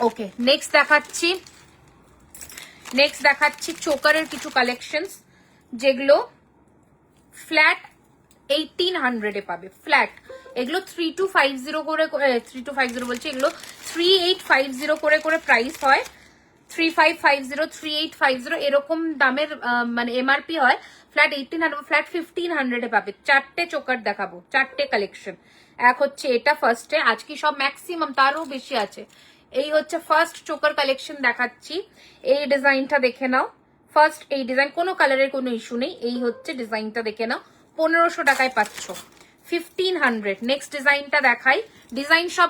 ওকে, নেক্সট দেখাচ্ছি চোকারের কিছু কালেকশনস, যেগুলো ফ্ল্যাট 1800-এ পাবে, ফ্ল্যাট। এগুলো 3250 করে, 3250 বলছি, এগুলো 3850 করে প্রাইস হয়, 3550, 3850 এরকম দামের, মানে এমআরপি হয়। ফ্ল্যাট 1800, ফ্ল্যাট 1500-এ পাবে। 4টে চোকার দেখাবো, 4টে কালেকশন। এক হচ্ছে এটা ফার্স্টে, আজকে সব ম্যাক্সিমাম, তারও বেশি আছে। এই হচ্ছে ফার্স্ট চোকার কালেকশন দেখাচ্ছি। এই ডিজাইনটা দেখে নাও, ফার্স্ট এই ডিজাইন, কোনো কালারের কোনো ইস্যু নেই। এই হচ্ছে ডিজাইনটা, দেখে নাও, 1500 টাকায় পাচ্ছ, 1500। নেক্সট ডিজাইনটা দেখাই, ডিজাইন সব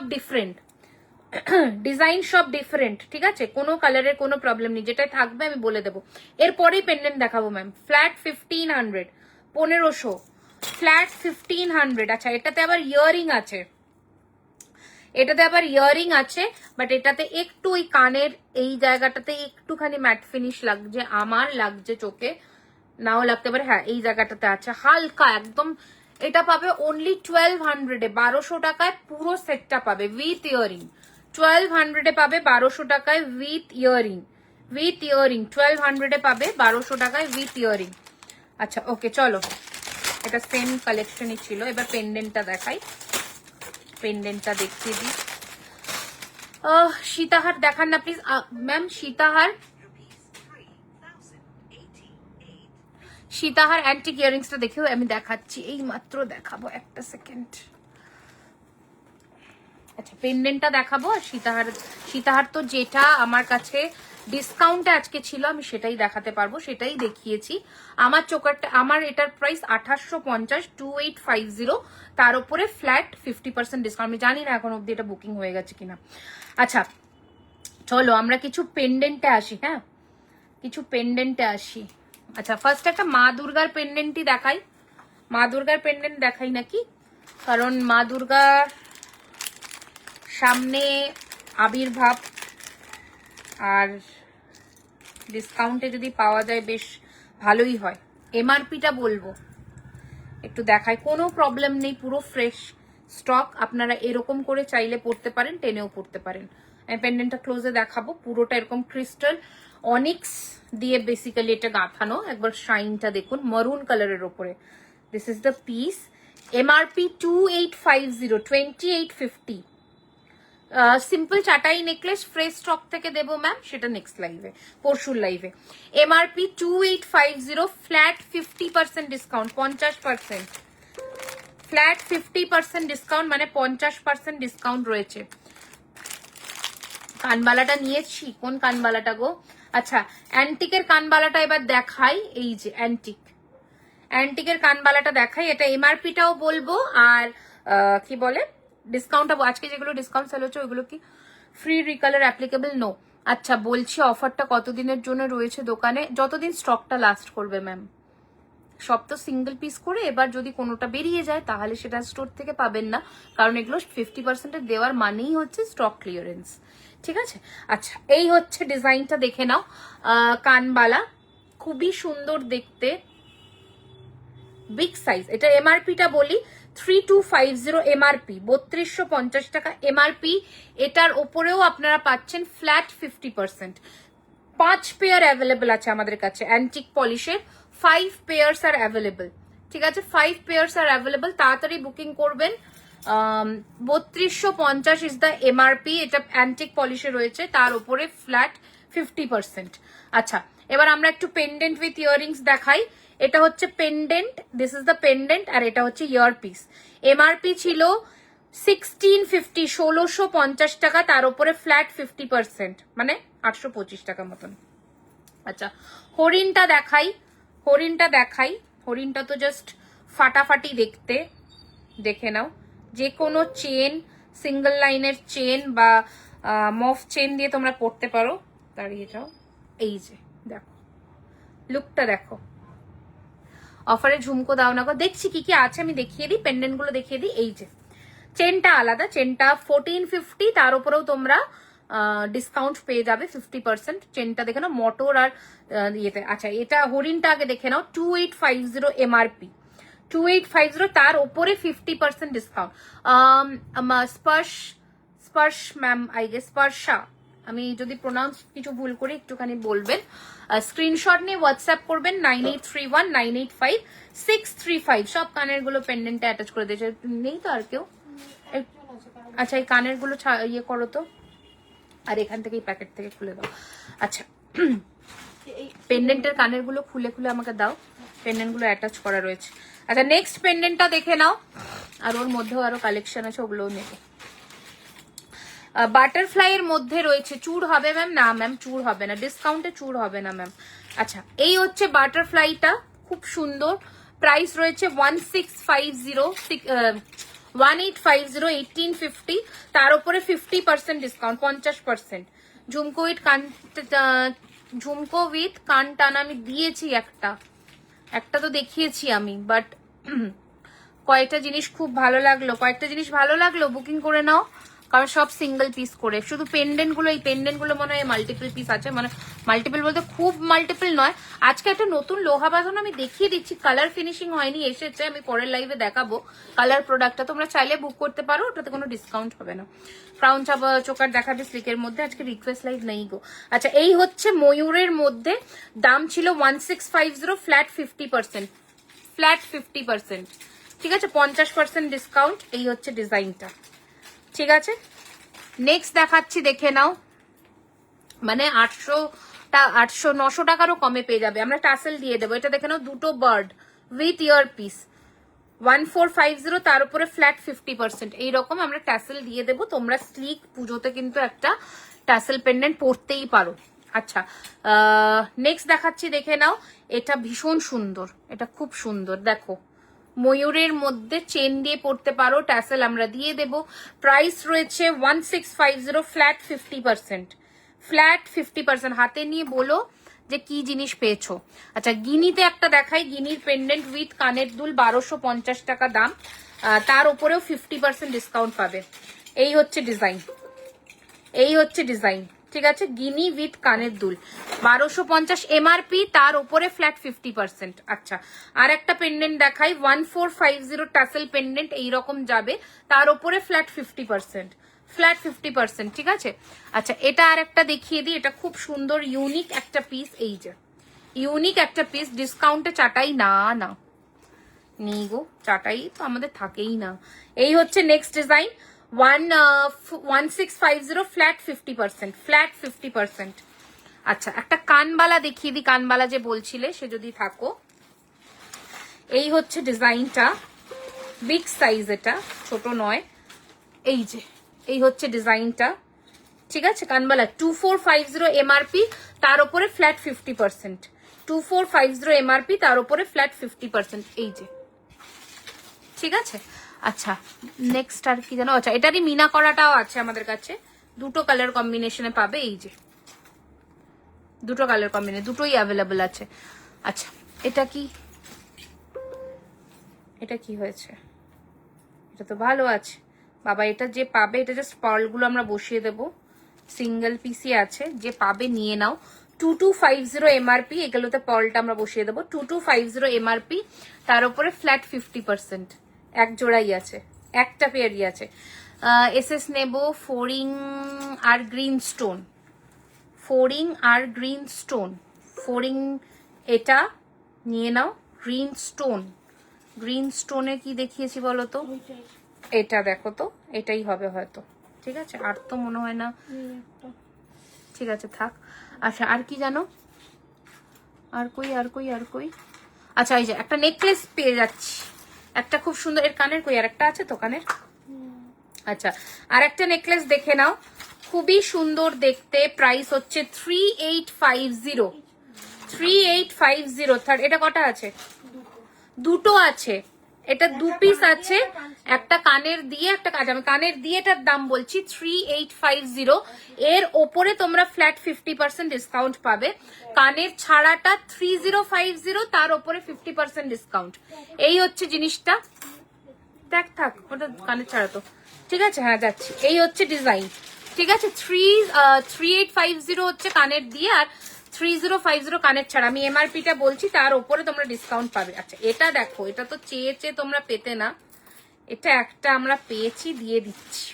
ডিফারেন্ট, ঠিক আছে? কোনো কালারের কোনো প্রবলেম নেই, যেটা থাকবে আমি বলে দেবো। এরপরেই পেন্ডেন্ট দেখাবো ম্যাম। Flat 1500, 1500, flat 1500। আচ্ছা, এটাতে আবার ইয়ারিং আছে, বাট এটাতে একটু ওই কানের এই জায়গাটাতে একটুখানি ম্যাট ফিনিশ লাগছে, আমার লাগছে চোখে, নাও লাগতে পারে। হ্যাঁ, এই জায়গাটাতে আছে হালকা একদম। এটা পাবে অনলি 1200-এ, 1200 টাকায় পুরো সেটটা পাবে উইথ ইয়ারিং। 1200-এ পাবে 1200 টাকায় উইথ ইয়ারিং, 1200-এ পাবে 1200 টাকায় উইথ ইয়ারিং। আচ্ছা, ওকে, চলো, এটা সেম কালেকশনই ছিল। এবার পেন্ডেন্টটা দেখাই, পেন্ডেন্টটা দেখিয়ে দিই। সীতাহার দেখান না প্লিজ ম্যাম। সীতাহার অ্যান্টিক ইয়ারিংসটা দেখেও আমি দেখাচ্ছি, এই মাত্র দেখাবো, একটা সেকেন্ড। আচ্ছা, পেন্ডেন্টটা দেখাবো। আর সীতাহার তো যেটা আমার কাছে ডিসকাউন্টে আজকে ছিল, আমি সেটাই দেখাতে পারবো, সেটাই দেখিয়েছি। আমার চোকারটা, আমার এটার প্রাইস 2850, 2850, তার উপরে ফ্ল্যাট 50% ডিসকাউন্ট। আমি জানি না এখন অব্দি এটা বুকিং হয়ে গেছে কিনা। আচ্ছা, চলো আমরা কিছু পেন্ডেন্টে আসি। হ্যাঁ, কিছু পেন্ডেন্টে আসি। আচ্ছা, ফার্স্ট একটা মা দুর্গার পেন্ডেন্টই দেখাই। মা দুর্গার পেন্ডেন্ট দেখাই নাকি, কারণ মা দুর্গার সামনে আবির্ভাব, আর ডিসকাউন্টে যদি পাওয়া যায় বেশ ভালোই হয়। এমআরপিটা বলবো, একটু দেখাই, কোনো প্রবলেম নেই, পুরো ফ্রেশ স্টক। আপনারা এরকম করে চাইলে পড়তে পারেন, টেনেও পড়তে পারেন। আমি পেন্ডেন্টটা ক্লোজে দেখাবো, পুরোটা এরকম ক্রিস্টাল অনিক্স দিয়ে বেসিক্যালি এটা গাঁথানো, একবার শাইনটা দেখুন, মারুন কালারের ওপরে। This is the piece. MRP 2850, 2850। Simple চাটাই নেকলেস ফ্রেশ স্টক থেকে দেবো ম্যাম, সেটা নেক্সট লাইভে, পরশুর লাইভে। MRP 2850, flat 50% discount, 50%, flat 50% discount, মানে 50% ডিসকাউন্ট রয়েছে। কানবালাটা নিয়েছি, কোন কানবালাটা গো? আচ্ছা, অ্যান্টিকের কানবালাটা এবার দেখাই। এই যে অ্যান্টিকের কানবালাটা দেখাই। এটা এমআরপিটাও বলবো, আর কি বলে ডিসকাউন্টটা, আজকে যেগুলো ডিসকাউন্ট সেল হচ্ছে ওইগুলো কি ফ্রি রিকালার অ্যাপ্লিকেবল? নো। আচ্ছা বলছি, অফারটা কতদিনের জন্য রয়েছে দোকানে? যতদিন স্টকটা লাস্ট করবে ম্যাম। সব তো সিঙ্গেল পিস করে, এবার যদি কোনোটা বেরিয়ে যায় তাহলে সেটা স্টোর থেকে পাবেন না, কারণ এগুলো 50% দেওয়ার মানেই হচ্ছে স্টক ক্লিয়ারেন্স। ঠিক আছে? আচ্ছা, এই হচ্ছে ডিজাইনটা, দেখে নাও। কানবালা খুবই সুন্দর দেখতে, বিগ সাইজ। এটা এমআরপিটা বলি 3250 এমআরপি, 3250 টাকা এমআরপি। এটার ওপরেও আপনারা পাচ্ছেন ফ্ল্যাট 50%। 5 পেয়ার অ্যাভেলেবল আছে আমাদের কাছে অ্যান্টিক পলিশের, 5 পেয়ার্স আর অ্যাভেলেবল। ঠিক আছে, 5 পেয়ার্স আর অ্যাভেলেবল, তাড়াতাড়ি বুকিং করবেন। 3250 ইজ দ্য এমআরপি। এটা অ্যান্টিক পলিশে রয়েছে, তার উপরে ফ্ল্যাট 50%। আচ্ছা, এবার আমরা একটু পেন্ডেন্ট উইথ ইয়াররিংস দেখাই। এটা হচ্ছে pendant, this is the pendant, আর এটা হচ্ছে ইয়ার পিস। এমআরপি ছিল 1650, 1650 টাকা, তার উপরে ফ্ল্যাট 50%, মানে 825 টাকা মতন। আচ্ছা, হরিণটা দেখাই, হরিণটা তো জাস্ট ফাটাফাটি দেখতে, দেখে নাও। যে কোনো চেন, সিঙ্গেল লাইনের চেন বা মফ চেন দিয়ে তোমরা পড়তে পারো। দাঁড়িয়ে যাও, এই যে দেখো লুকটা দেখো। অফারে ঝুমকো দাও না গো, দেখছি কি কি আছে আমি দেখিয়ে দিই, পেন্ডেন্ট গুলো দেখিয়ে দিই। এই যে চেনটা আলাদা, চেনটা 1450, তার উপরেও তোমরা ডিসকাউন্ট পেয়ে যাবে 50%। চেনটা দেখে নাও মোটর আর ইয়েতে। আচ্ছা, এটা হরিণটা আগে দেখে নাও, 2850 এমআরপি, 2850, তার উপরে 50% ডিসকাউন্ট। স্পর্শ ম্যাম, আই গেস স্পর্শা, আমি যদি প্রোনাউন্স কিছু ভুল করি একটুখানি বলবেন। স্ক্রিনশট নিয়ে হোয়াটসঅ্যাপ করবেন 9831985635। সব কানের গুলো পেন্ডেন্টে অ্যাটাচ করে দিয়েছে, নেই তো আর কেউ? আচ্ছা, এই কানের গুলো ইয়ে করো তো, আর এখান থেকে এই প্যাকেট থেকে খুলে দাও। আচ্ছা, পেন্ডেন্টের কানের গুলো খুলে খুলে আমাকে দাও, পেন্ডেন্ট গুলো অ্যাটাচ করা রয়েছে। আচ্ছা, নেক্সট পেন্ডেন্টটা দেখে নাও, আর ওর মধ্যেও আরো কালেকশন আছে, ওগুলোও নেবে। বাটারফ্লাই এর মধ্যে রয়েছে, চূড় হবে ম্যাম? না ম্যাম, চূড় হবে না, ডিসকাউন্টে চূড় হবে না ম্যাম। আচ্ছা, এই হচ্ছে বাটারফ্লাইটা, খুব সুন্দর। প্রাইস রয়েছে 1850, 1850, তার উপরে 50% ডিসকাউন্ট, 50%। ঝুমকো উইথ কান টানা আমি দিয়েছি, একটা তো দেখিয়েছি আমি, বাট কয়েকটা জিনিস খুব ভালো লাগলো, বুকিং করে নাও, কারণ সব সিঙ্গেল পিস করে। শুধু পেন্ডেন্ট গুলো, এই পেন্ডেন্ট গুলো মনে হয় মাল্টিপল পিস আছে, মানে মাল্টিপল বলতে খুব মাল্টিপল নয়। আজকে একটা নতুন লোহা বাঁধানো আমি দেখিয়ে দিচ্ছি, কালার ফিনিশিং হয়নি, এসেছে, আমি পরের লাইভে দেখাবো কালার প্রোডাক্টটা, তোমরা চাইলে বুক করতে পারো, ওটাতে কোনো ডিসকাউন্ট হবে না। ক্রাউন চোকার দেখাবে স্লিকের মধ্যে, আজকে রিকোয়েস্ট লাইভ নেই গো। আচ্ছা, এই হচ্ছে ময়ূরের মধ্যে, দাম ছিল 1650, ফ্ল্যাট 50%, ফ্ল্যাট 50%। ঠিক আছে, 50% ডিসকাউন্ট। এই হচ্ছে ডিজাইনটা, ঠিক আছে। নেক্সট দেখাচ্ছি, দেখে নাও, মানে 900 টাকারও কমে পেয়ে যাবে, আমরা টাসেল দিয়ে দেবো। এটা দেখে নাও, দুটো বার্ড উইথ ইয়ার পিস, 1450, তার উপরে ফ্ল্যাট 50%। এইরকম আমরা টাসেল দিয়ে দেবো, তোমরা স্লিক পুজোতে কিন্তু একটা টাসেল পেন্ডেন্ট পরতেই পারো। আচ্ছা, নেক্সট দেখাচ্ছি, দেখে নাও। এটা ভীষণ সুন্দর, এটা খুব সুন্দর, দেখো ময়ূরের মধ্যে চেন দিয়ে পড়তে পারো, ট্যাসেল আমরা দিয়ে দেব। প্রাইস রয়েছে 1650, ফ্ল্যাট 50%, ফ্ল্যাট 50%। হাতে নিয়ে বলো যে কি জিনিস পেয়েছো। আচ্ছা, গিনিতে একটা দেখাই, গিনির পেন্ডেন্ট উইথ কানের দুল, 1250 টাকা দাম, তার উপরেও 50% ডিসকাউন্ট পাবে। এই হচ্ছে ডিজাইন, ঠিক আছে। গিনি উইথ কানের দুল, 1250 এমআরপি, তার উপরে ফ্ল্যাট 50%। আচ্ছা, আর একটা পেন্ডেন্ট দেখাই, 1450 টাসেল পেন্ডেন্ট, এইরকম যাবে, তার উপরে ফ্ল্যাট 50%, ফ্ল্যাট 50%, ঠিক আছে। আচ্ছা এটা আর একটা দেখিয়ে দিই, এটা খুব সুন্দর ইউনিক একটা পিস, এই যে ইউনিক একটা পিস, ডিসকাউন্টে চাটাই না না নেই গো, চাটাই তো আমাদের থাকেই না। এই হচ্ছে নেক্সট ডিজাইন 1650 ফ্ল্যাট 50%, ফ্ল্যাট 50%। আচ্ছা একটা কানবালা দেখিয়ে দিই, কানবালা যে বলছিলে সে যদি থাকো, এই হচ্ছে ডিজাইনটা, বিগ সাইজ, এটা ছোট নয়, এই যে এই হচ্ছে ডিজাইনটা, ঠিক আছে। কানবালা 2450 এমআরপি, তার উপরে ফ্ল্যাট 50%, 2450 এমআরপি, তার উপরে ফ্ল্যাট 50%, এই যে, ঠিক আছে। আচ্ছা নেক্সট আর কি জানো, আচ্ছা এটারই মিনা করাটাও আছে আমাদের কাছে, দুটো কালার কম্বিনেশনে পাবে, এই যে দুটো কালার কম্বিনেশন, দুটোই অ্যাভেলেবল আছে। আচ্ছা এটা কি, এটা কি হয়েছে, এটা তো ভালো আছে বাবা, এটা যে পাবে, এটা জাস্ট পার্লগুলো আমরা বসিয়ে দেবো, সিঙ্গেল পিসি আছে, যে পাবে নিয়ে নাও। 2250 এমআরপি, এগুলোতে পার্লটা আমরা বসিয়ে দেবো, 2250 এমআরপি, তার উপরে ফ্ল্যাট 50%, এক জোড়াই আছে, একটা পেয়ারই আছে। এসএস নেব ফোরিং আর গ্রিন স্টোন, ফোরিং আর গ্রিন স্টোন, ফোরিং এটা নিয়ে নাও, গ্রিন স্টোন, গ্রিন স্টোনে কি দেখিয়েছি বলো তো, এটা দেখো তো, এটাই হবে হয়তো, ঠিক আছে, আর তো মনে হয় না, ঠিক আছে থাক। আচ্ছা আর কি জানো, আর কই আর কই আর কই, আচ্ছা এই যে একটা নেকলেস পেয়ে যাচ্ছি, একটা খুব সুন্দর, এর কানের কই, আর একটা আছে তো কানের, আচ্ছা আর একটা নেকলেস দেখে নাও, খুবই সুন্দর দেখতে, প্রাইস হচ্ছে 3850, 3850, এটা কটা আছে, দুটো আছে, এটা দু পিস আছে, একটা কানের দিয়ে একটা কাজ, আমি কানের দিয়ে এটার দাম বলছি 3850, এর ওপরে তোমরা ফ্ল্যাট 50% ডিসকাউন্ট পাবে, কানের ছাড়াটা 3050, তার ওপরে 50% ডিসকাউন্ট, এই হচ্ছে জিনিসটা, দেখ থাক ওটা কানের ছাড়া তো, ঠিক আছে হ্যাঁ যাচ্ছি, এই হচ্ছে ডিজাইন, ঠিক আছে। 3850 হচ্ছে কানের দিয়ে, আর 3050 কানের ছাড়া, আমি এমআরপিটা বলছি, তার উপরে তোমরা ডিসকাউন্ট পাবে। আচ্ছা এটা দেখো, এটা তো চেয়ে চেয়ে তোমরা পেতে না, এটা একটা আমরা পেয়েছি, দিয়ে দিচ্ছি।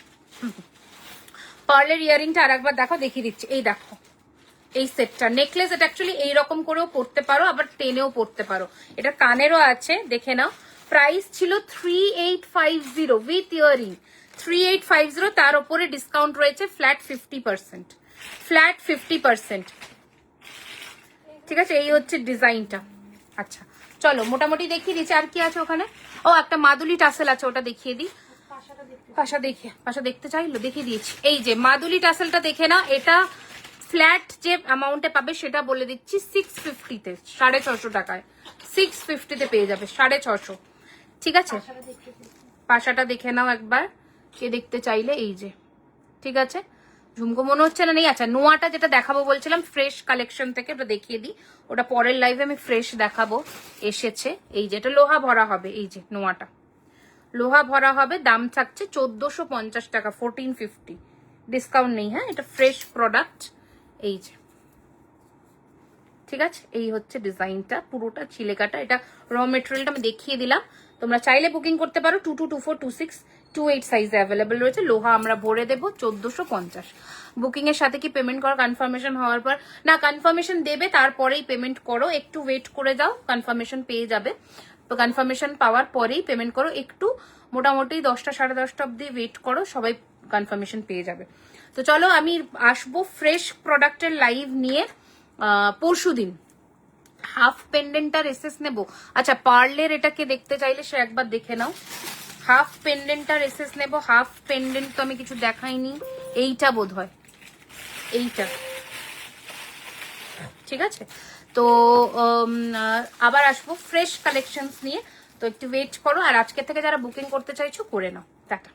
পার্লের ইয়ারিংটা আর একবার দেখো, দেখিয়ে দিচ্ছি, এই দেখো এই সেটটা, নেকলেস, এটা অ্যাকচুয়ালি এইরকম করেও পরতে পারো, আবার টেনেও পরতে পারো, এটা কানেরও আছে, দেখে নাও। প্রাইস ছিল 3850 উইথ ইয়ারিং, 3850, তার উপরে ডিসকাউন্ট রয়েছে ফ্ল্যাট 50%, ফ্ল্যাট 50%, ঠিক আছে। এই হচ্ছে ডিজাইনটা। আচ্ছা চলো মোটামুটি দেখিয়ে দিচ্ছি, আর কি আছে ওখানে, ও একটা মাদুলি টাসেল আছে, ওটা দেখিয়ে দিই, পাশা দেখতে চাইলো, দেখিয়ে দিয়েছি, এই যে মাদুলি টাসেলটা দেখে না, এটা ফ্ল্যাট যে অ্যামাউন্টে পাবে সেটা বলে দিচ্ছি, 650-তে, 650 টাকায়, 650-তে পেয়ে যাবে, 650, ঠিক আছে। পাশাটা দেখে নাও একবার, কে দেখতে চাইলে, এই যে, ঠিক আছে। ঝুমকো মনে হচ্ছে না নেই, আচ্ছা নোয়াটা যেটা দেখাবো বলছিলাম ফ্রেশ কালেকশন থেকে, ওটা দেখিয়ে দিই, ওটা পরের লাইভে আমি ফ্রেশ দেখাবো, এসেছে, এই যে এটা লোহা ভরা হবে, এই যে নোয়াটা লোহা ভরা হবে, দাম থাকছে 1450 টাকা, 1450, ডিসকাউন্ট নেই, হ্যাঁ এটা ফ্রেশ প্রোডাক্ট, এই যে, ঠিক আছে। এই হচ্ছে ডিজাইনটা, পুরোটা চিলেকাটা, এটা র মেটেরিয়ালটা আমি দেখিয়ে দিলাম, তোমরা চাইলে বুকিং করতে পারো, 22242628 সাইজে অ্যাভেলেবেল রয়েছে, লোহা আমরা ভরে দেবো 1450। বুকিং এর সাথে কি পেমেন্ট করো কনফার্মেশন হওয়ার পর, না কনফার্মেশন দেবে তারপরেই পেমেন্ট করো, একটু ওয়েট করে যাও, কনফার্মেশন পেয়ে যাবে, তো কনফার্মেশন পাওয়ার পরেই পেমেন্ট করো, একটু মোটামুটি 10টা 10:30 অব্দি ওয়েট করো, সবাই কনফার্মেশন পেয়ে যাবে। তো চলো আমি আসবো ফ্রেশ প্রোডাক্টের লাইভ নিয়ে পরশুদিন। হাফ পেন্ডেন্টার এসএস নেবো, আচ্ছা পার্লের এটাকে দেখতে চাইলে সে একবার দেখে নাও, হাফ পেন্ডেন্টার এসএস নেবো, হাফ পেন্ডেন্ট তো আমি কিছু দেখাইনি, এইটা বোধ হয়, এইটা, ঠিক আছে। তো আবার আসবো ফ্রেশ কালেকশনস নিয়ে, তো একটু ওয়েট করো, আর আজকে থেকে যারা বুকিং করতে চাইছো করে নাও, টাটা।